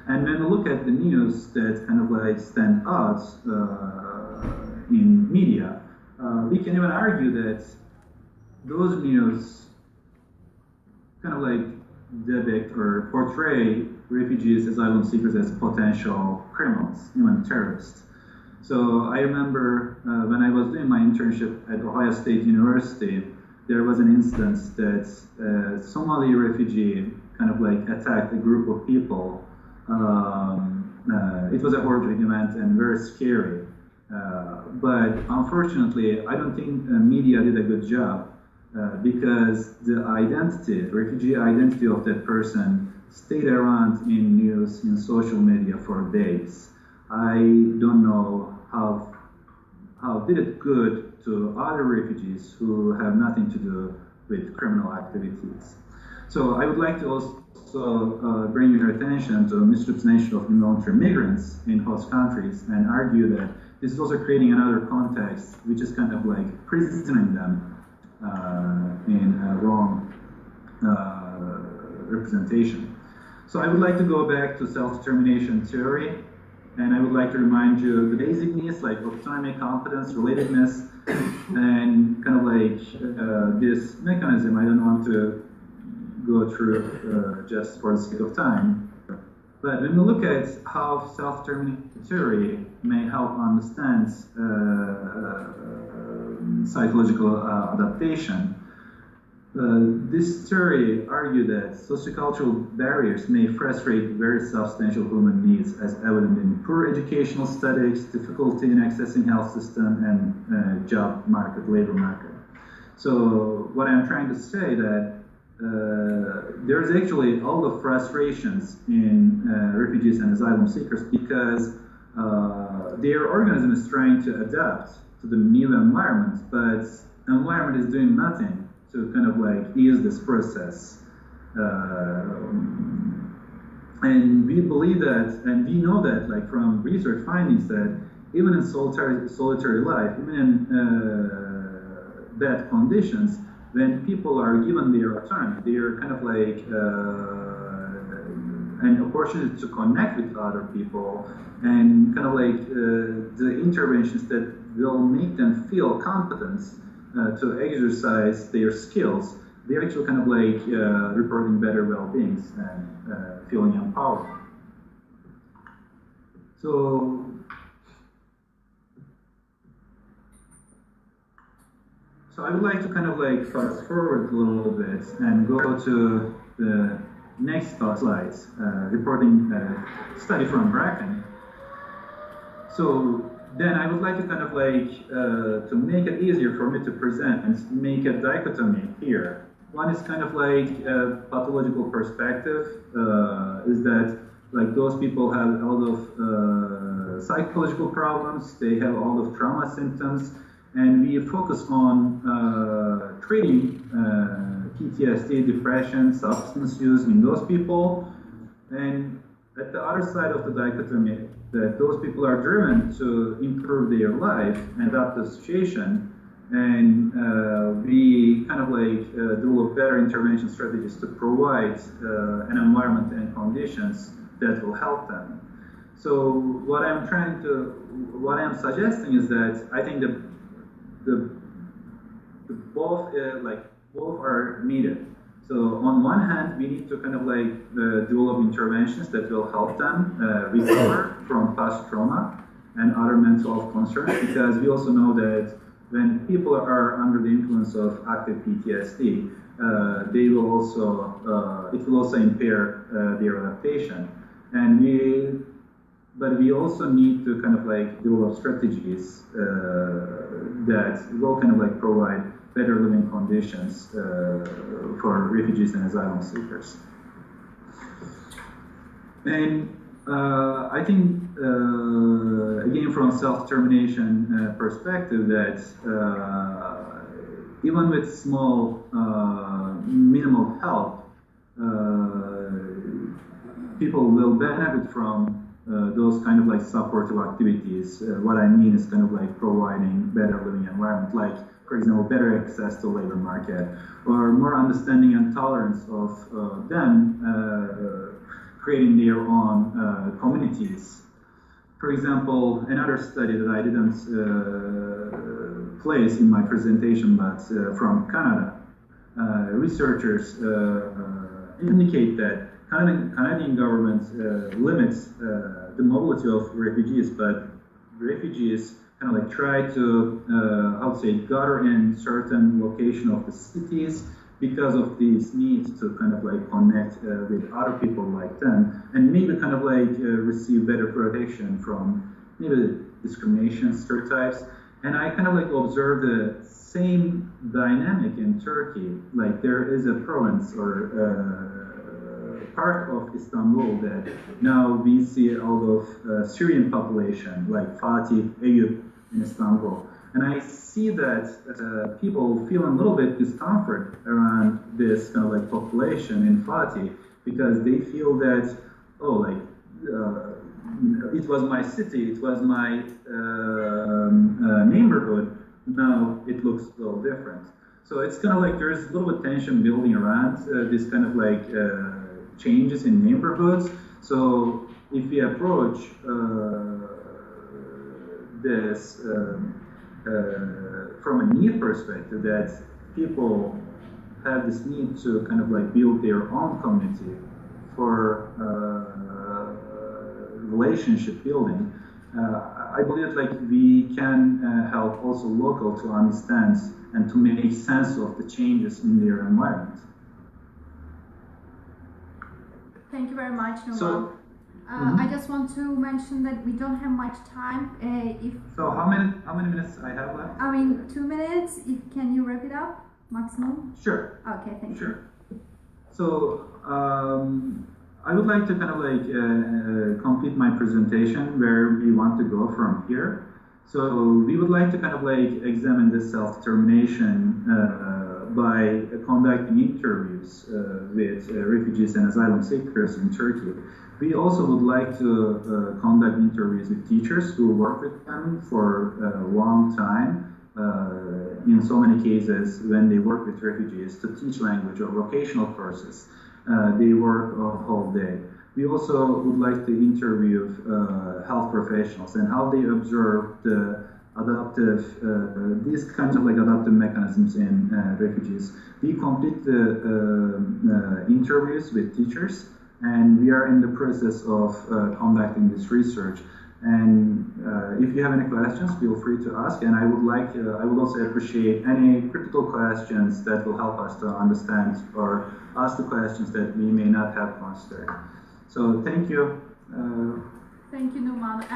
And when we look at the news that kind of like stand out in media, we can even argue that those news kind of like depict or portray refugees, asylum seekers as potential criminals, even terrorists. So I remember when I was doing my internship at Ohio State University, there was an instance that a Somali refugee kind of like attacked a group of people. It was a horrific event and very scary. But unfortunately, I don't think media did a good job because the identity, refugee identity of that person stayed around in news, in social media for days. I don't know how did it good to other refugees who have nothing to do with criminal activities. So I would like to also bring your attention to misrepresentation of involuntary migrants in host countries and argue that this is also creating another context which is kind of like prisoning them in a wrong representation. So I would like to go back to self-determination theory, and I would like to remind you the basic needs like autonomy, competence, relatedness, and kind of like this mechanism. I don't want to go through just for the sake of time. But when we look at how self-determination theory may help understand psychological adaptation, This theory argued that sociocultural barriers may frustrate very substantial human needs, as evident in poor educational status, difficulty in accessing health system, and job market, labor market. So what I'm trying to say that there's actually all the frustrations in refugees and asylum seekers because their organism is trying to adapt to the new environment, but the environment is doing nothing to kind of like ease this process. And we believe that, and we know that like from research findings that even in solitary life, even in bad conditions, when people are given their autonomy, they are kind of like an opportunity to connect with other people and kind of like the interventions that will make them feel competent to exercise their skills, they're actually kind of like reporting better well-beings and feeling empowered. So I would like to kind of like fast forward a little bit and go to the next slides, reporting study from Bracken. So then I would like to kind of like, to make it easier for me to present and make a dichotomy here. One is kind of like a pathological perspective, is that like those people have a lot of psychological problems, they have a lot of trauma symptoms, and we focus on treating PTSD, depression, substance use in those people. And at the other side of the dichotomy, that those people are driven to improve their life and adapt the situation, and we kind of like develop better intervention strategies to provide an environment and conditions that will help them. So what I'm suggesting is that I think both are needed. So on one hand, we need to kind of like develop interventions that will help them recover from past trauma and other mental health concerns, because we also know that when people are under the influence of active PTSD, they will also it will also impair their adaptation. But we also need to kind of like develop strategies that will kind of like provide better living conditions for refugees and asylum seekers. And I think, again, from self-determination perspective, that even with small, minimal help, people will benefit from those kind of like supportive activities. What I mean is kind of like providing better living environment, like, for example, better access to labor market, or more understanding and tolerance of them creating their own communities. For example, another study that I didn't place in my presentation, but from Canada, researchers indicate that Canadian government limits the mobility of refugees, but refugees kind of like try to, how to say, gather in certain location of the cities because of these needs to kind of like connect with other people like them, and maybe kind of like receive better protection from maybe discrimination, stereotypes. And I kind of like observe the same dynamic in Turkey. Like there is a province or part of Istanbul that now we see a lot of Syrian population, like Fatih, Eyüp in Istanbul. And I see that people feel a little bit discomfort around this kind of like population in Fatih, because they feel that, oh, like, it was my city, it was my neighborhood, now it looks a little different. So it's kind of like there's a little bit tension building around this kind of like changes in neighborhoods. So if we approach this from a need perspective, that people have this need to kind of like build their own community for relationship building, I believe like we can help also local to understand and to make sense of the changes in their environment. Thank you very much, Numan. So, I just want to mention that we don't have much time. So how many minutes I have left? I mean, 2 minutes. Can you wrap it up, maximum? Sure. Okay, thank you. Sure. So I would like to kind of like complete my presentation where we want to go from here. So we would like to kind of like examine this self-determination by conducting interviews with refugees and asylum seekers in Turkey. We also would like to conduct interviews with teachers who work with them for a long time. In so many cases, when they work with refugees to teach language or vocational courses, they work a whole day. We also would like to interview health professionals and how they observe the adaptive, these kinds of like adaptive mechanisms in refugees. We complete the interviews with teachers, and we are in the process of conducting this research. And if you have any questions, feel free to ask. And I would also appreciate any critical questions that will help us to understand or ask the questions that we may not have considered. So thank you. Thank you, Numan.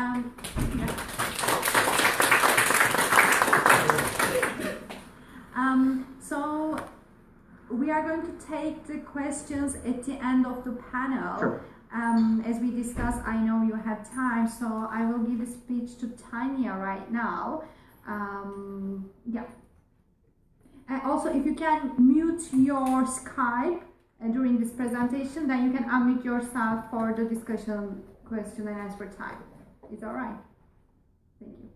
So we are going to take the questions at the end of the panel. Sure. As we discussed, I know you have time, so I will give a speech to Tanya right now. Yeah. Also, if you can mute your Skype during this presentation, then you can unmute yourself for the discussion, question and answer time. It's all right. Thank you.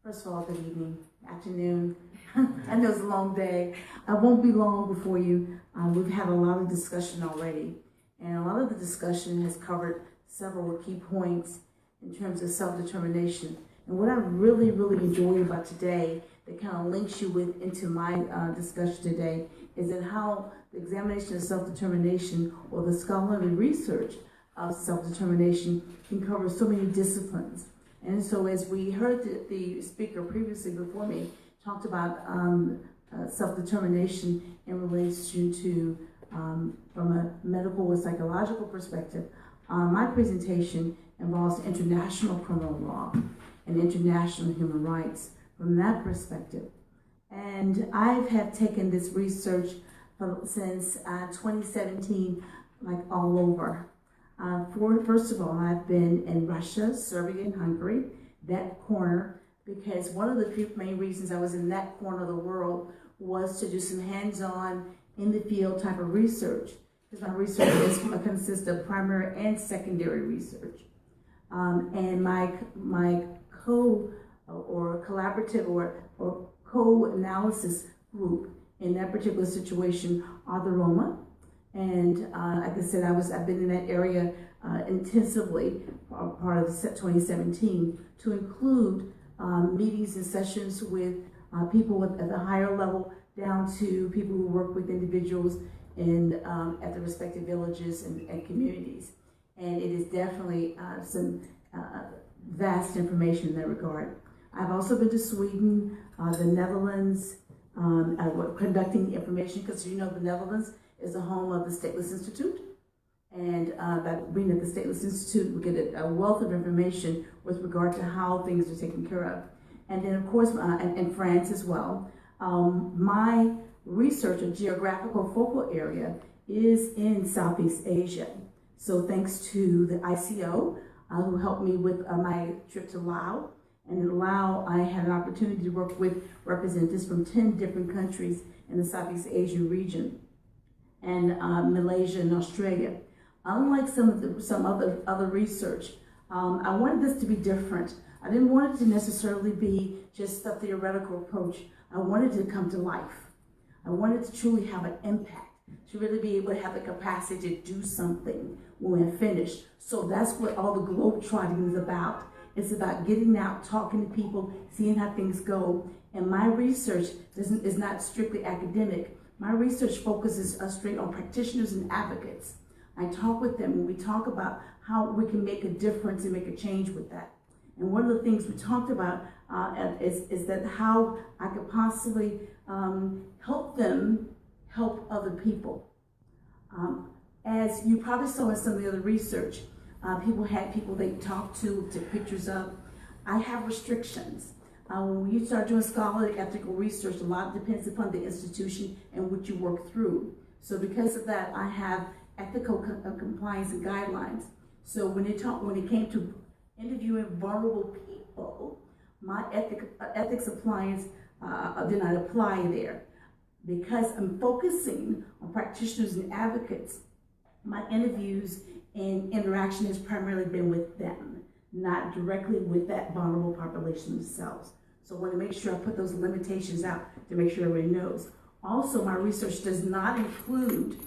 First of all, good evening, afternoon. I know it's a long day. I won't be long before you. We've had a lot of discussion already, and a lot of the discussion has covered several key points in terms of self-determination. And what I really, really enjoy about today that kind of links you into my discussion today is that how the examination of self-determination or the scholarly research of self-determination can cover so many disciplines. And so as we heard the speaker previously before me talked about self-determination in relation to from a medical or psychological perspective, my presentation involves international criminal law and international human rights from that perspective. And I have taken this research since 2017, like all over. First of all, I've been in Russia, Serbia, and Hungary, that corner, because one of the main reasons I was in that corner of the world was to do some hands-on, in-the-field type of research, because my research consists of primary and secondary research. And my collaborative or co-analysis group in that particular situation are the Roma. And like I said, I've been in that area intensively, part of 2017, to include meetings and sessions with people at the higher level down to people who work with individuals at the respective villages and communities. And it is definitely some vast information in that regard. I've also been to Sweden, the Netherlands, conducting information, because you know the Netherlands is the home of the Stateless Institute. And by being at the Stateless Institute, we get a wealth of information with regard to how things are taken care of. And then, of course, in France as well. My research or geographical focal area is in Southeast Asia. So thanks to the ICO, who helped me with my trip to Laos. And in Laos, I had an opportunity to work with representatives from 10 different countries in the Southeast Asian region, and Malaysia and Australia. Unlike some other research, I wanted this to be different. I didn't want it to necessarily be just a theoretical approach. I wanted it to come to life. I wanted to truly have an impact, to really be able to have the capacity to do something when we're finished. So that's what all the globetrotting is about. It's about getting out, talking to people, seeing how things go. And my research is not strictly academic. My research focuses straight on practitioners and advocates. I talk with them when we talk about how we can make a difference and make a change with that. And one of the things we talked about is that how I could possibly help them help other people. As you probably saw in some of the other research, people had people they talked to, took pictures of. I have restrictions. When you start doing scholarly ethical research, a lot depends upon the institution and what you work through. So because of that, I have ethical compliance and guidelines. So when it came to interviewing vulnerable people, my ethics appliance did not apply there. Because I'm focusing on practitioners and advocates, my interviews and interaction has primarily been with them, not directly with that vulnerable population themselves. So I want to make sure I put those limitations out to make sure everybody knows. Also, my research does not include,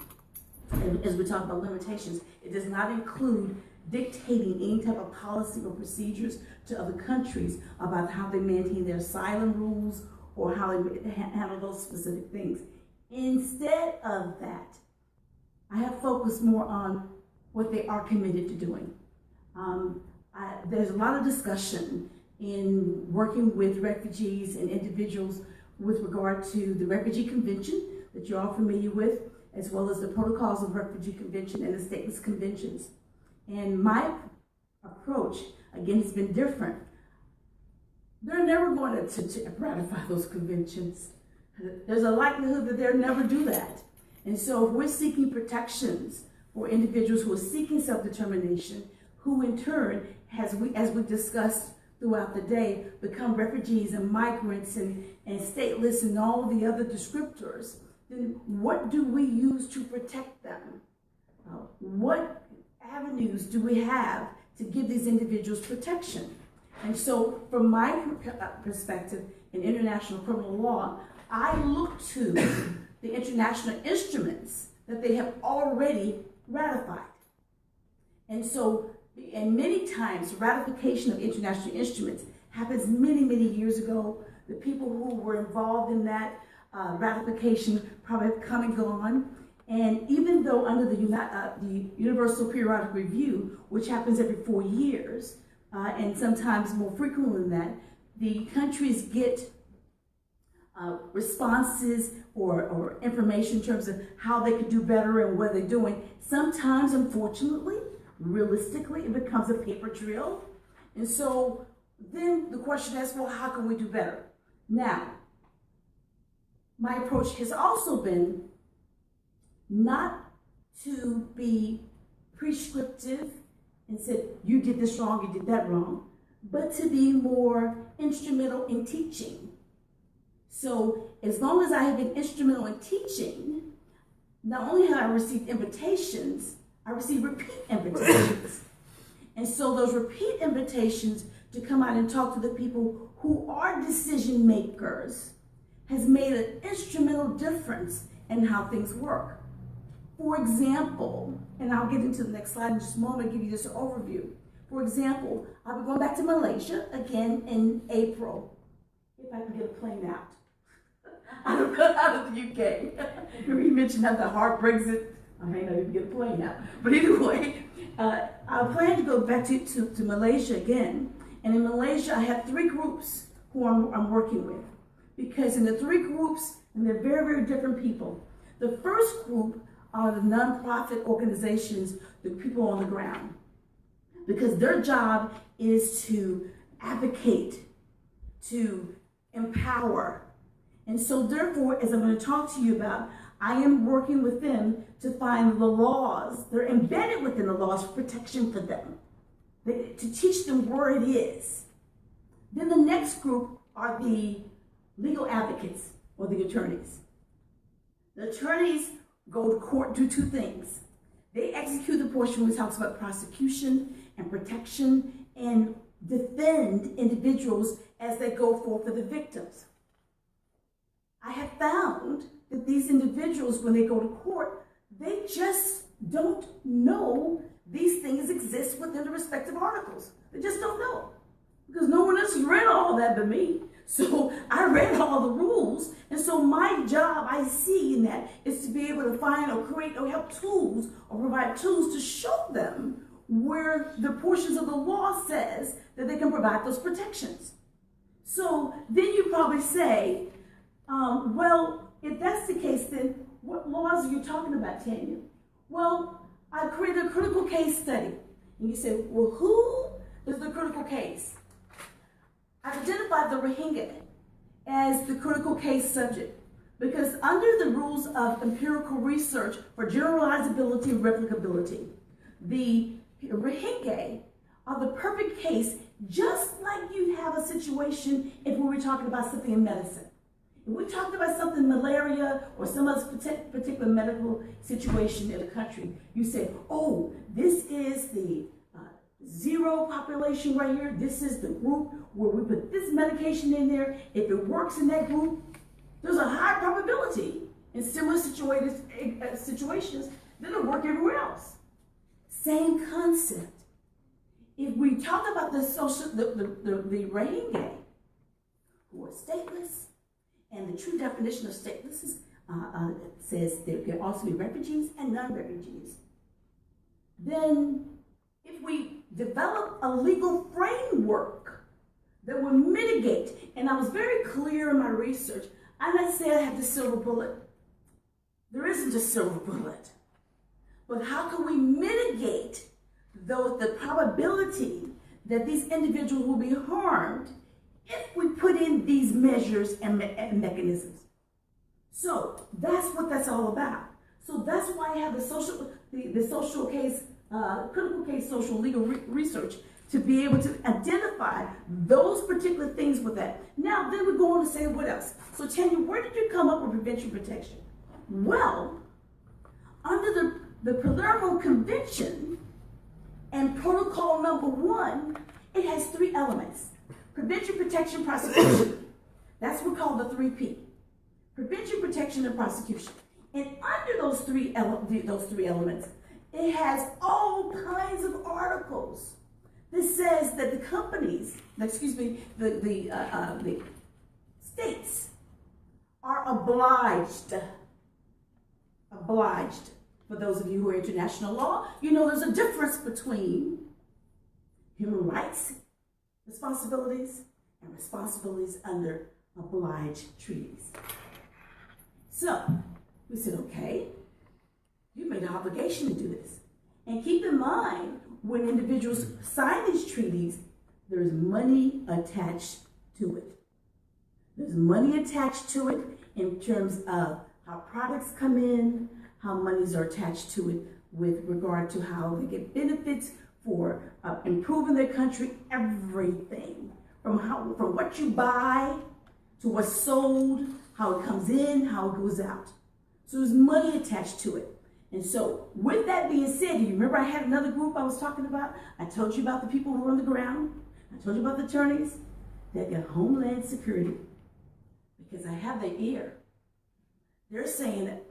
as we talk about limitations, it does not include dictating any type of policy or procedures to other countries about how they maintain their asylum rules or how they handle those specific things. Instead of that, I have focused more on what they are committed to doing. There's a lot of discussion in working with refugees and individuals with regard to the Refugee Convention that you're all familiar with, as well as the Protocols of Refugee Convention and the Stateless Conventions. And my approach, again, has been different. They're never going to ratify those conventions. There's a likelihood that they'll never do that. And so if we're seeking protections for individuals who are seeking self-determination, who in turn, as we discussed throughout the day, become refugees and migrants and stateless and all the other descriptors, then what do we use to protect them? What avenues do we have to give these individuals protection? And so from my perspective in international criminal law, I look to the international instruments that they have already ratified. And so, and many times ratification of international instruments happens many, many years ago. The people who were involved in that ratification probably have come and gone. And even though under the Universal Periodic Review, which happens every 4 years, and sometimes more frequently than that, the countries get responses or information in terms of how they could do better and what they're doing. Sometimes, unfortunately, realistically, it becomes a paper trail. And so then the question is, well, how can we do better? Now, my approach has also been not to be prescriptive and said, you did this wrong, you did that wrong, but to be more instrumental in teaching. So as long as I have been instrumental in teaching, not only have I received invitations, I received repeat invitations. And so those repeat invitations to come out and talk to the people who are decision makers has made an instrumental difference in how things work. For example, and I'll get into the next slide in just a moment, give you just an overview. For example, I'll be going back to Malaysia again in April, if I can get a plane out. out of the UK. Remember you mentioned how the hard Brexit, I may not even get a plane out. But anyway, I plan to go back to Malaysia again. And in Malaysia, I have 3 groups who I'm working with. Because in the 3 groups, and they're very, very different people. The first group are the nonprofit organizations, the people on the ground. Because their job is to advocate, to empower. And so therefore, as I'm going to talk to you about, I am working with them to find the laws. They're embedded within the laws for protection for them, to teach them where it is. Then the next group are the legal advocates or the attorneys. The attorneys go to court, do 2 things. They execute the portion where it talks about prosecution and protection and defend individuals as they go forth for the victims. I have found that these individuals, when they go to court, they just don't know these things exist within the respective articles. They just don't know, because no one else has read all that but me. So I read all the rules, and so my job, I see in that, is to be able to find or create or help tools or provide tools to show them where the portions of the law says that they can provide those protections. So then you probably say, well, if that's the case, then what laws are you talking about, Tanya? Well, I created a critical case study. And you say, well, who is the critical case? I've identified the Rohingya as the critical case subject because under the rules of empirical research for generalizability and replicability, the Rohingya are the perfect case, just like you'd have a situation if we were talking about something in medicine. If we talked about something, malaria or some other particular medical situation in the country, you say, oh, this is the zero population right here. This is the group where we put this medication in there. If it works in that group, there's a high probability in similar situations that it'll work everywhere else. Same concept. If we talk about the Rohingya, who are stateless, and the true definition of stateless says there can also be refugees and non-refugees, then if we develop a legal framework that would mitigate, and I was very clear in my research, I'm not saying I have the silver bullet. There isn't a silver bullet. But how can we mitigate the probability that these individuals will be harmed if we put in these measures and mechanisms? So that's what that's all about. So that's why I have the social case, critical case social legal research to be able to identify those particular things with that. Now, then we go on to say what else? So Tanya, where did you come up with prevention protection? Well, under the Palermo Convention and Protocol number 1, it has 3 elements. Prevention, protection, prosecution. That's what we call the 3P. Prevention, protection, and prosecution. And under those three elements, it has all kinds of articles that says that the companies, the states are obliged, for those of you who are international law, you know there's a difference between human rights responsibilities and responsibilities under obliged treaties. So we said, okay, you made an obligation to do this. And keep in mind, when individuals sign these treaties, there's money attached to it. There's money attached to it in terms of how products come in, how monies are attached to it with regard to how they get benefits for improving their country, everything. From what you buy to what's sold, how it comes in, how it goes out. So there's money attached to it. And so with that being said, do you remember I had another group I was talking about? I told you about the people who were on the ground. I told you about the attorneys that got Homeland Security, because I have their ear. They're saying that,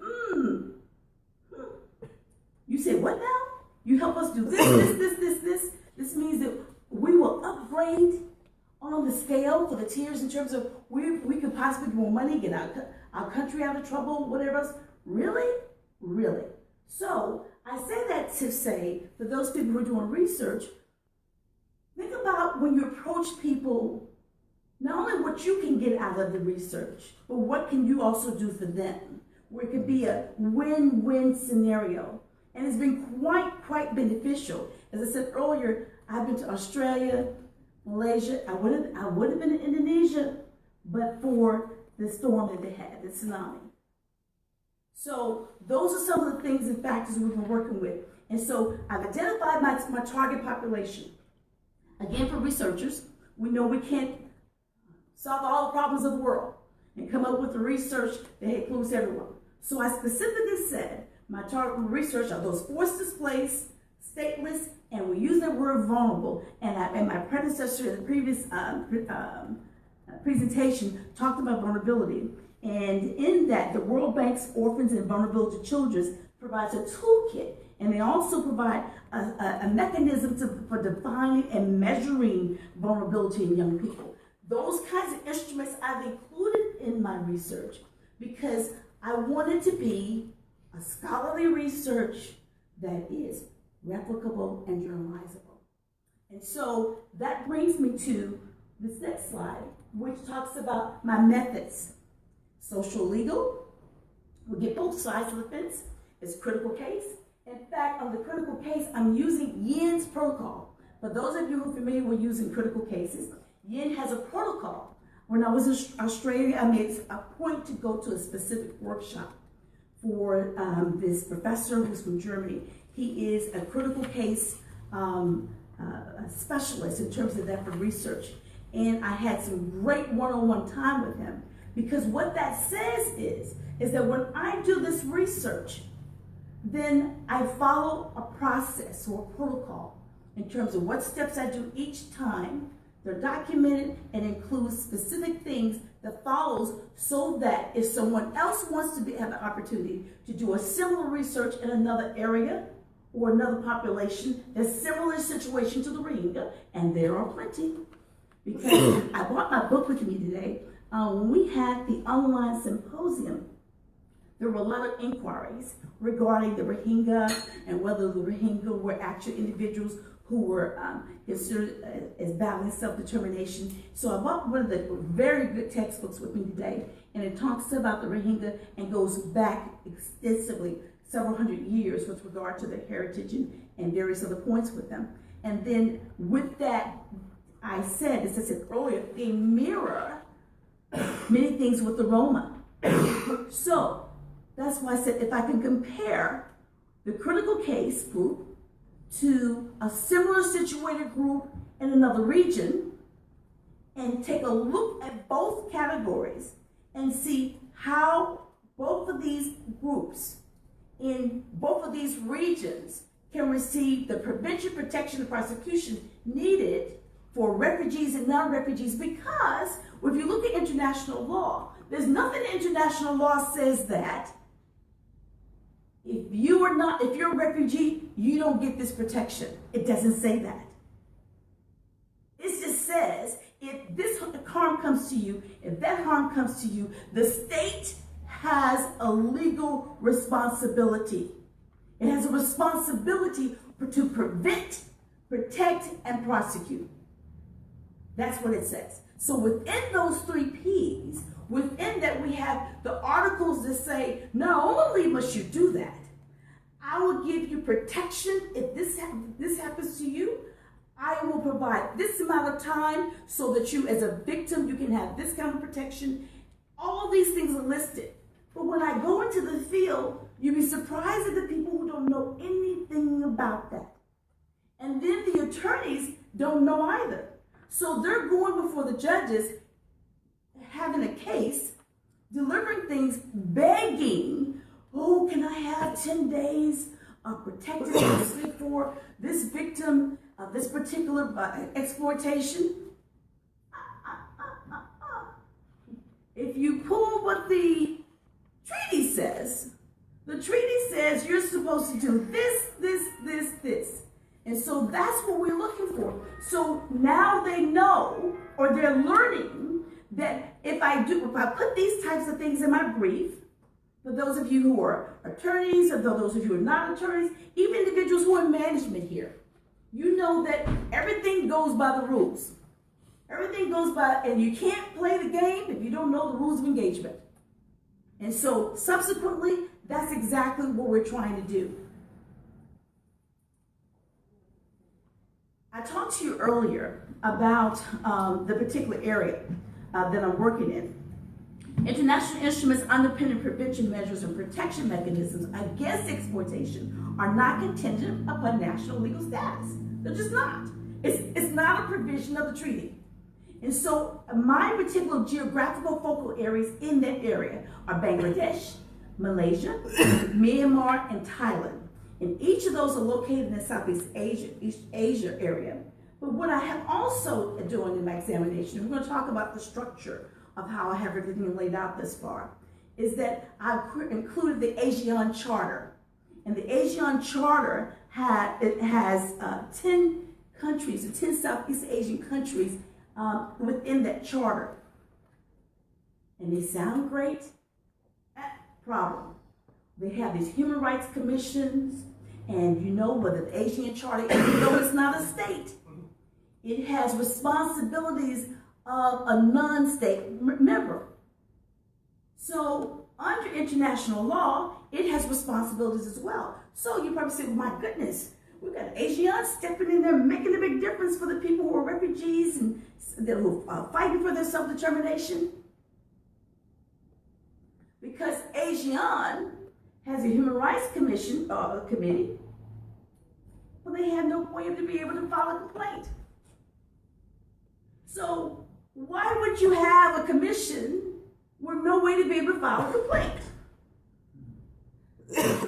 you say, what now? You help us do this. This means that we will upgrade on the scale for the tiers in terms of we could possibly get more money, get our country out of trouble, whatever else. Really? Really? So I say that to say, for those people who are doing research, think about when you approach people, not only what you can get out of the research, but what can you also do for them, where it could be a win-win scenario. And it's been quite beneficial. As I said earlier, I've been to Australia, Malaysia. I would have been in Indonesia, but for the storm that they had, the tsunami. So those are some of the things and factors we've been working with. And so I've identified my target population. Again, for researchers, we know we can't solve all the problems of the world and come up with the research that includes everyone. So I specifically said, My target research are those forced displaced, stateless, and we use the word vulnerable. And my predecessor in the previous presentation talked about vulnerability. And in that, the World Bank's Orphans and Vulnerable Children provides a toolkit, and they also provide a mechanism for defining and measuring vulnerability in young people. Those kinds of instruments I've included in my research because I wanted to be a scholarly research that is replicable and journalizable. And so that brings me to this next slide, which talks about my methods. Socio-Legal, we'll get both sides of the fence. It's critical case. In fact, on the critical case, I'm using Yin's protocol. For those of you who are familiar with using critical cases, Yin has a protocol. When I was in Australia, I made a point to go to a specific workshop for this professor who's from Germany. He is a critical case specialist in terms of that for research. And I had some great one-on-one time with him because what that says is that when I do this research, then I follow a process or a protocol in terms of what steps I do each time. They're documented and include specific things that follows so that if someone else wants to have an opportunity to do a similar research in another area or another population, a similar situation to the Rohingya, and there are plenty. Because I brought my book with me today. When we had the online symposium, there were a lot of inquiries regarding the Rohingya and whether the Rohingya were actual individuals who were considered as battling self-determination. So I brought one of the very good textbooks with me today, and it talks about the Rohingya and goes back extensively, several hundred years with regard to their heritage and various other points with them. And then with that, I said, as I said earlier, they mirror many things with the Roma. So that's why I said if I can compare the critical case group to a similar situated group in another region and take a look at both categories and see how both of these groups in both of these regions can receive the prevention, protection, and prosecution needed for refugees and non-refugees. Because if you look at international law, there's nothing in international law says that if you're a refugee, you don't get this protection. It doesn't say that. It just says if this harm comes to you, if that harm comes to you, the state has a legal responsibility. It has a responsibility to prevent, protect, and prosecute. That's what it says. So within those 3 P's, within that we have the articles that say, not only must you do that, I will give you protection if this happens to you. I will provide this amount of time so that you as a victim, you can have this kind of protection. All these things are listed. But when I go into the field, you'll be surprised at the people who don't know anything about that. And then the attorneys don't know either. So they're going before the judges, having a case, delivering things, begging, oh, can I have 10 days of protected custody for this victim of this particular exploitation? If you pull what the treaty says, the treaty says you're supposed to do this, this, this, this. And so that's what we're looking for. So now they know, or they're learning, that if I put these types of things in my brief, for those of you who are attorneys, or those of you who are not attorneys, even individuals who are in management here, you know that everything goes by the rules. Everything goes by, and you can't play the game if you don't know the rules of engagement. And so subsequently, that's exactly what we're trying to do. I talked to you earlier about the particular area that I'm working in. International instruments underpinning prevention measures and protection mechanisms against exploitation are not contingent upon national legal status. They're just not. It's not a provision of the treaty. And so my particular geographical focal areas in that area are Bangladesh, Malaysia, Myanmar, and Thailand. And each of those are located in the Southeast Asia area. But what I have also done in my examination, we're going to talk about the structure of how I have everything laid out this far, is that I've included the ASEAN Charter. And the ASEAN Charter has 10 countries, 10 Southeast Asian countries within that charter. And they sound great. Problem. They have these human rights commissions, and you know, but the ASEAN Charter, even though it's not a state, it has responsibilities of a non-state member. So under international law, it has responsibilities as well. So you probably say, well, my goodness, we've got ASEAN stepping in there, making a big difference for the people who are refugees and who are fighting for their self-determination. Because ASEAN has a Human Rights Commission committee, well, they have no way to be able to file a complaint. So why would you have a commission with no way to be able to file a complaint?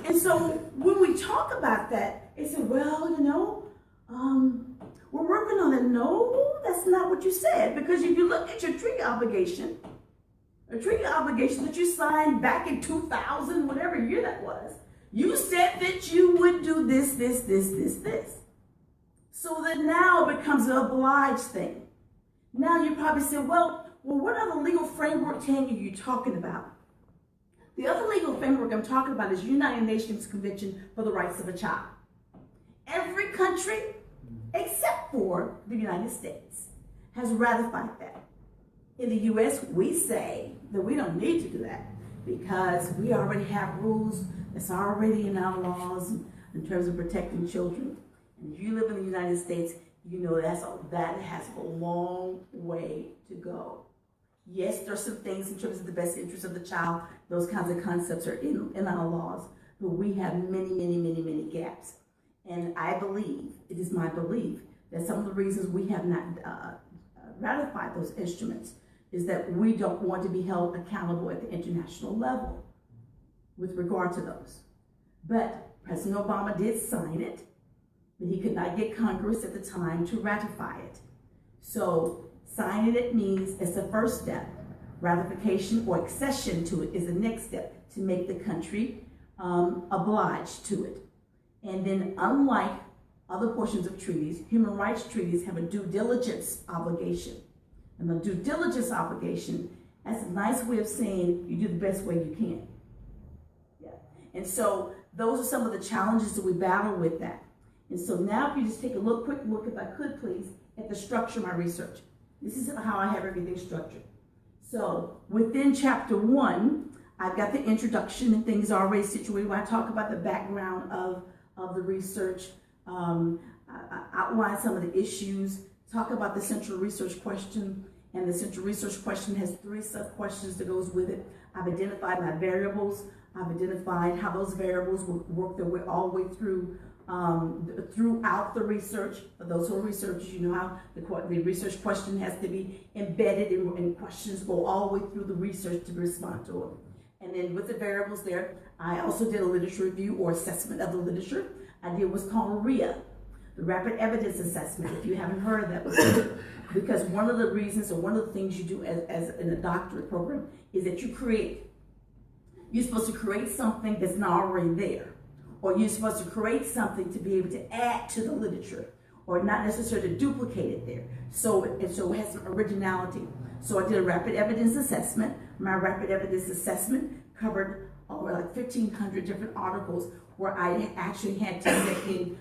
And so when we talk about that, they say, well, you know, we're working on it. No, that's not what you said, because if you look at your treaty obligation, a treaty obligation that you signed back in 2000, whatever year that was, you said that you would do this, this, this, this, this. So that now it becomes an obliged thing. Now you probably say, well, what other legal framework, Tanya, are you talking about? The other legal framework I'm talking about is United Nations Convention for the Rights of a Child. Every country, except for the United States, has ratified that. In the U.S., we say that we don't need to do that because we already have rules that's already in our laws in terms of protecting children. And if you live in the United States, you know that has a long way to go. Yes, there's some things in terms of the best interest of the child. Those kinds of concepts are in our laws, but we have many, many, many, many gaps. And I believe, it is my belief, that some of the reasons we have not ratified those instruments is that we don't want to be held accountable at the international level with regard to those. But President Obama did sign it, but he could not get Congress at the time to ratify it. So signing it means it's the first step. Ratification or accession to it is the next step to make the country obliged to it. And then unlike other portions of treaties, human rights treaties have a due diligence obligation. And the due diligence obligation, that's a nice way of saying you do the best way you can. Yeah. And so those are some of the challenges that we battle with that. And so now if you just take a quick look, if I could please, at the structure of my research. This is how I have everything structured. So within chapter 1, I've got the introduction and things already situated where I talk about the background of the research, outline some of the issues, talk about the central research question, and the central research question has 3 sub-questions that goes with it. I've identified my variables. I've identified how those variables will work their way all the way through throughout the research. For those who are researchers, you know how the research question has to be embedded and questions go all the way through the research to respond to them. And then with the variables there, I also did a literature review or assessment of the literature. I did what's called REA, the Rapid Evidence Assessment, if you haven't heard of that before. Because one of the reasons or one of the things you do as in a doctorate program is that you're supposed to create something that's not already there. Or you're supposed to create something to be able to add to the literature, or not necessarily to duplicate it there. So it has some originality. So I did a rapid evidence assessment. My rapid evidence assessment covered over like 1,500 different articles where I actually had to set in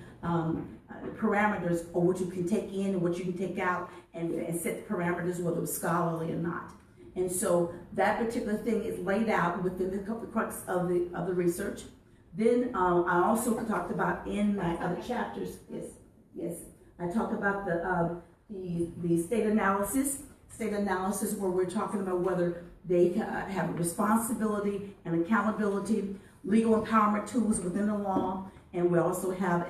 parameters of what you can take in and what you can take out, and set the parameters whether it was scholarly or not. And so that particular thing is laid out within the crux of the research. Then I also talked about in my other chapters, yes, I talk about the state analysis where we're talking about whether they have a responsibility and accountability, legal empowerment tools within the law, and we also have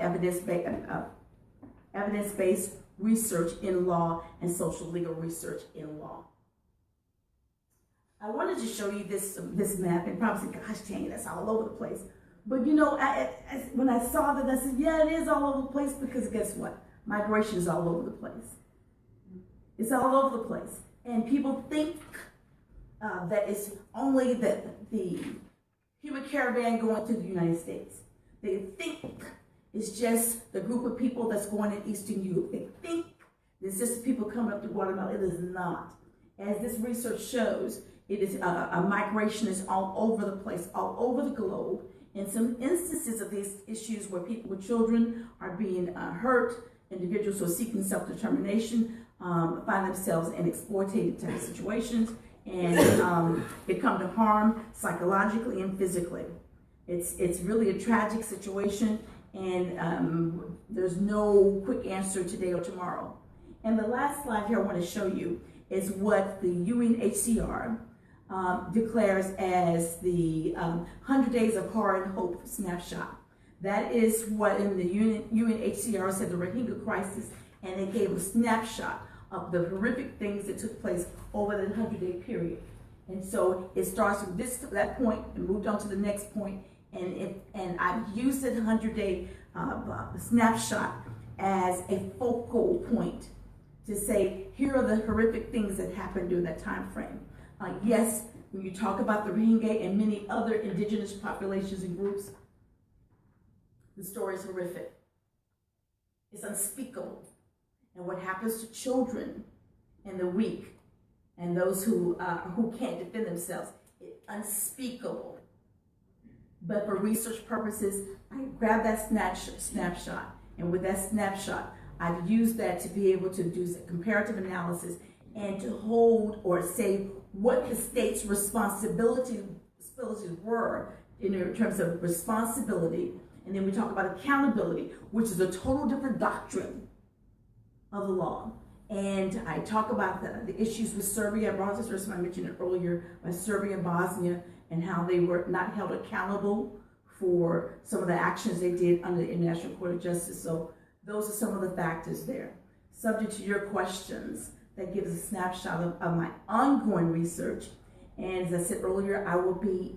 evidence-based research in law and social legal research in law. I wanted to show you this map and probably say, gosh, Tanya, that's all over the place. But you know, when I saw that, I said, yeah, it is all over the place, because guess what? Migration is all over the place. It's all over the place. And people think that it's only the human caravan going to the United States. They think it's just the group of people that's going in Eastern Europe. They think it's just the people coming up to Guatemala. It is not. As this research shows, it is a migration is all over the place, all over the globe. In some instances of these issues where people with children are being hurt, individuals who are seeking self-determination find themselves in exploitative type of situations and become to harm psychologically and physically. It's really a tragic situation, and there's no quick answer today or tomorrow. And the last slide here I want to show you is what the UNHCR declares as the 100 Days of Horror and Hope snapshot. That is what in the UNHCR said the Rohingya crisis, and they gave a snapshot of the horrific things that took place over the 100-day period. And so it starts from that point and moved on to the next point, and I've used the 100-day snapshot as a focal point to say, here are the horrific things that happened during that time frame. Yes, when you talk about the Rohingya and many other indigenous populations and groups, the story is horrific. It's unspeakable. And what happens to children and the weak and those who can't defend themselves, it's unspeakable. But for research purposes, I grabbed that snapshot, and with that snapshot, I've used that to be able to do some comparative analysis and to hold or say what the state's responsibilities were in terms of responsibility. And then we talk about accountability, which is a total different doctrine of the law. And I talk about the issues with Serbia. I brought this person, I mentioned it earlier, by Serbia and Bosnia, and how they were not held accountable for some of the actions they did under the International Court of Justice. So those are some of the factors there. Subject to your questions, that gives a snapshot of my ongoing research. And as I said earlier, I will be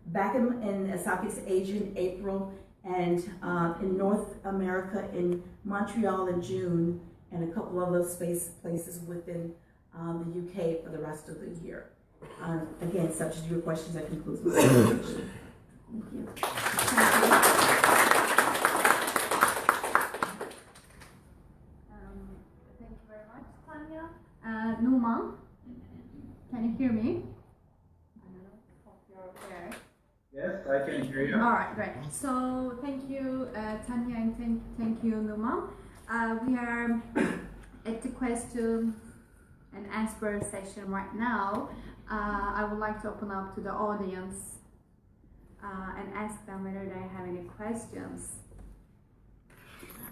back in Southeast Asia in April, and in North America in Montreal in June, and a couple of those places within the UK for the rest of the year. Again, subject to your questions, that concludes my presentation. Thank you. Thank you very much, Tanya. Numan, can you hear me? I don't know if you're there. Yes, I can hear you. All right, great. So thank you, Tanya, and thank you, Numan. We are at the question and answer session right now. I would like to open up to the audience and ask them whether they have any questions.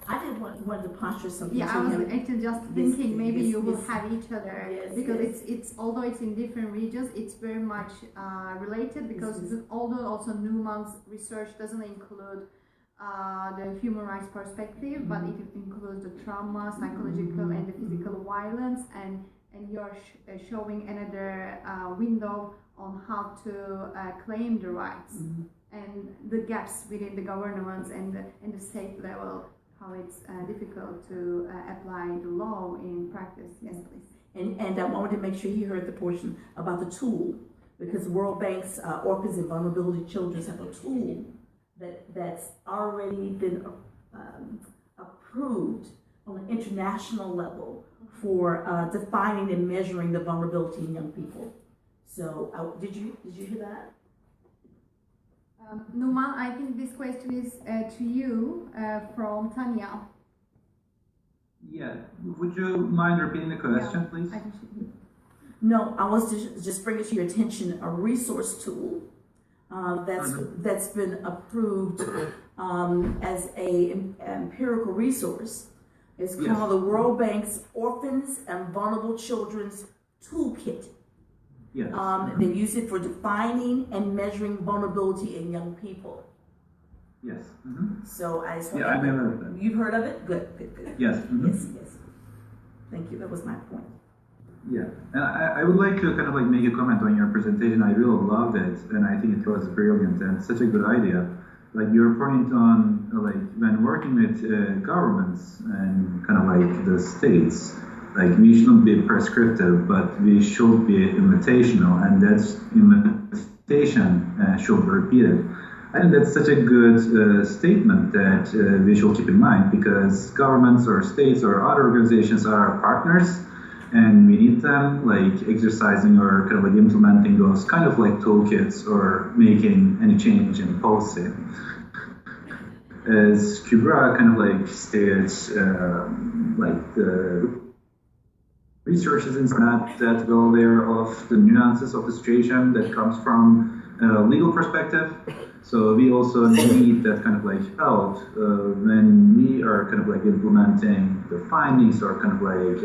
I did want to posture something. Yeah, I was actually just thinking maybe you will yes. have each other, Yes, because yes. it's although it's in different regions, it's very much related, because although also Numan's research doesn't include the human rights perspective, but it includes the trauma, psychological and the physical violence, and you're showing another window on how to claim the rights and the gaps within the governments and the state level, how it's difficult to apply the law in practice. Yes, please. And I wanted to make sure he heard the portion about the tool, because World Bank's Orphans and Vulnerability Children have a tool that's already been approved on an international level for defining and measuring the vulnerability in young people. So did you hear that? Numan, I think this question is to you from Tanya. Yeah, would you mind repeating the question, please? I think she did. No, I was just bringing to your attention a resource tool that's been approved as a empirical resource. It's called the World Bank's Orphans and Vulnerable Children's Toolkit. Yes. They use it for defining and measuring vulnerability in young people. Yes. So I just want I've never heard of that. You've heard of it? Good. Yes. Yes. Thank you. That was my point. Yeah, and I would like to kind of like make a comment on your presentation. I really loved it, and I think it was brilliant and such a good idea. Like your point on like when working with governments and kind of like the states, like we shouldn't be prescriptive, but we should be invitational, and that invitation should be repeated. I think that's such a good statement that we should keep in mind, because governments or states or other organizations are our partners, and we need them like exercising or kind of like implementing those kind of like toolkits or making any change in policy. As Kübra kind of like stated, like the research is not that well aware of the nuances of the situation that comes from a legal perspective. So we also need that kind of like help when we are kind of like implementing the findings or kind of like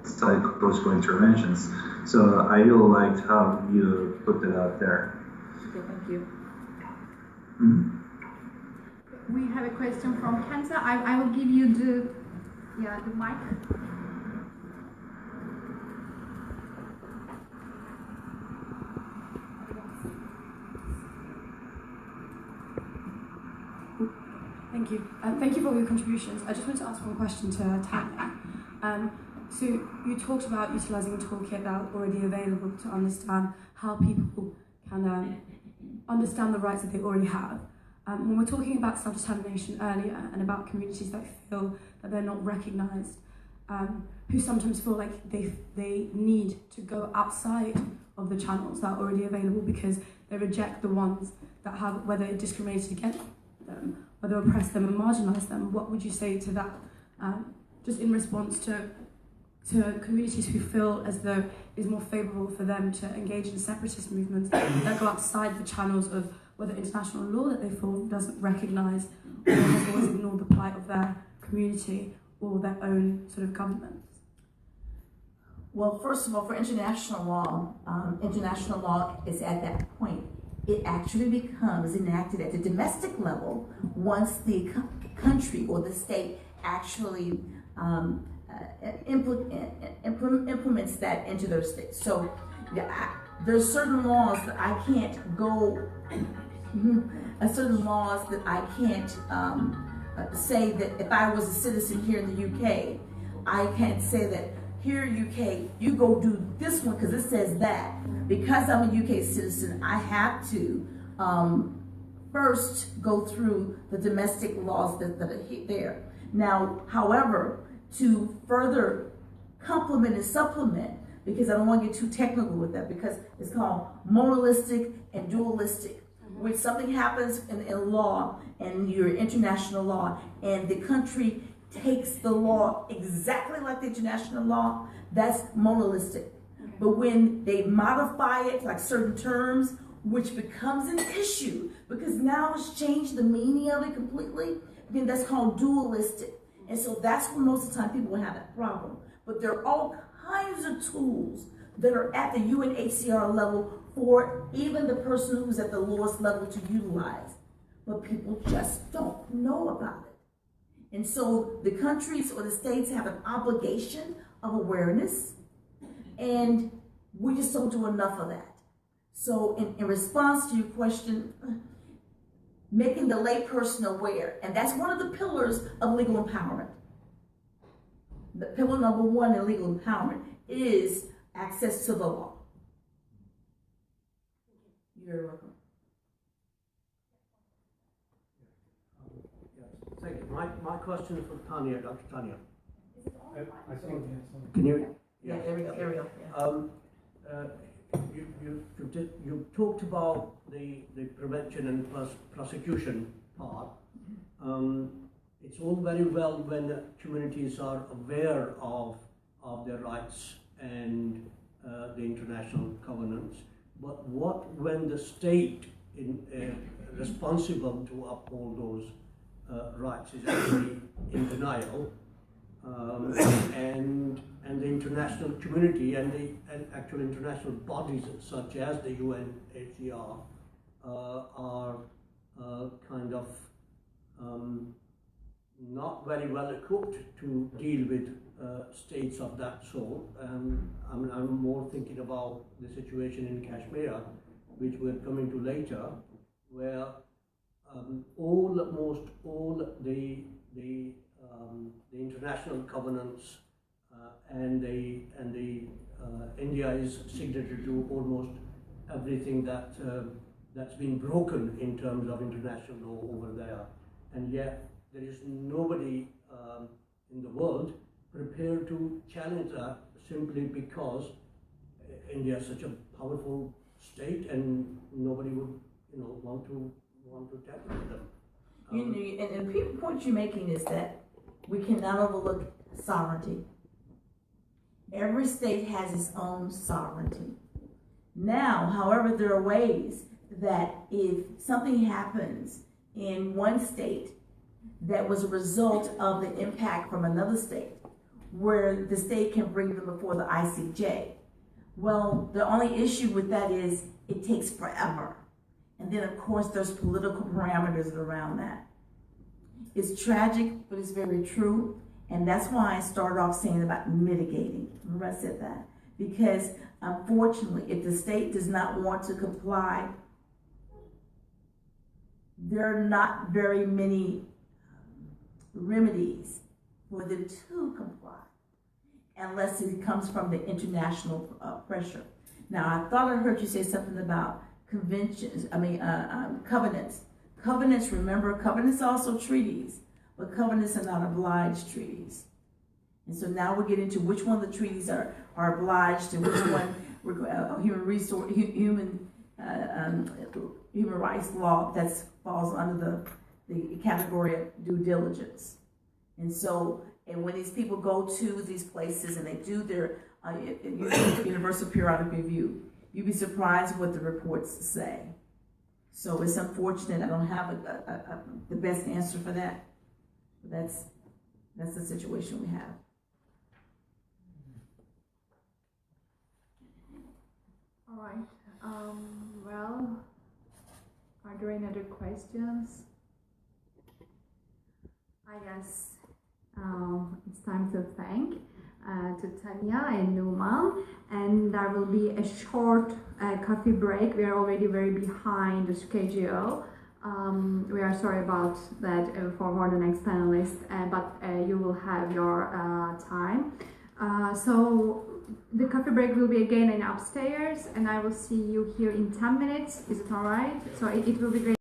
psychosocial interventions. So I really liked how you put it out there. Okay, thank you. Mm-hmm. We have a question from Kenta. I will give you the mic. Thank you. Thank you for all your contributions. I just wanted to ask one question to Tanya. So you talked about utilising a toolkit that's already available to understand how people can understand the rights that they already have. When we're talking about self-determination earlier and about communities that feel that they're not recognised, who sometimes feel like they need to go outside of the channels that are already available because they reject the ones that have, whether it discriminated against them, whether oppress them and marginalise them, what would you say to that? Just in response to communities who feel as though it's more favourable for them to engage in separatist movements that go outside the channels of whether international law that they feel doesn't recognise or has always ignored the plight of their community or their own sort of governments? Well, first of all, for international law is at that point. It actually becomes enacted at the domestic level once the country or the state actually implements that into their state. So there's certain laws that I can't go, certain laws that I can't say that if I was a citizen here in the UK, I can't say that here UK, you go do this one because it says that. Because I'm a UK citizen, I have to first go through the domestic laws that are there. Now, however, to further complement and supplement, because I don't want to get too technical with that, because it's called moralistic and dualistic. When something happens in law and your international law, and the country takes the law exactly like the international law, that's moralistic. But when they modify it, like certain terms, which becomes an issue, because now it's changed the meaning of it completely, then that's called dualistic. And so that's where most of the time people will have that problem. But there are all kinds of tools that are at the UNHCR level for even the person who's at the lowest level to utilize. But people just don't know about it. And so the countries or the states have an obligation of awareness, and we just don't do enough of that. So in response to your question, making the layperson aware, and that's one of the pillars of legal empowerment. The pillar number one in legal empowerment is access to the law. You're welcome. Thank you. My question is for Tanya, Dr. Tanya. I think. Can you? Yeah, there we go. There we go. Yeah. You talked about the prevention and prosecution part. It's all very well when communities are aware of their rights and the international covenants, but what when the state responsible to uphold those rights is actually in denial, and the international community and the actual international bodies such as the UNHCR are kind of not very well equipped to deal with states of that sort. I'm more thinking about the situation in Kashmir, which we're coming to later, where almost all the international covenants and India is signatory to almost everything that's been broken in terms of international law over there, and yet there is nobody in the world prepared to challenge that simply because India is such a powerful state and nobody would want to tackle with them. And the point you're making is that we cannot overlook sovereignty. Every state has its own sovereignty. Now, however, there are ways that if something happens in one state that was a result of the impact from another state, where the state can bring them before the ICJ. Well, the only issue with that is it takes forever. And then, of course, there's political parameters around that. It's tragic, but it's very true. And that's why I started off saying about mitigating. Remember I said that? Because, unfortunately, if the state does not want to comply, there are not very many remedies for them to comply, unless it comes from the international pressure. Now, I thought I heard you say something about conventions, covenants. Covenants, remember, covenants are also treaties, but covenants are not obliged treaties. And so now we're getting to which one of the treaties are obliged and which one human rights law that falls under the category of due diligence. And so, and when these people go to these places and they do their universal periodic review, you'd be surprised what the reports say. So it's unfortunate I don't have the best answer for that. But that's the situation we have. All right. Well, are there any other questions? I guess it's time to thank to Tanya and Numan, and there will be a short coffee break. We are already very behind the schedule. We are sorry about that for the next panelist, but you will have your time. So the coffee break will be again in upstairs, and I will see you here in 10 minutes. Is it all right? So it will be great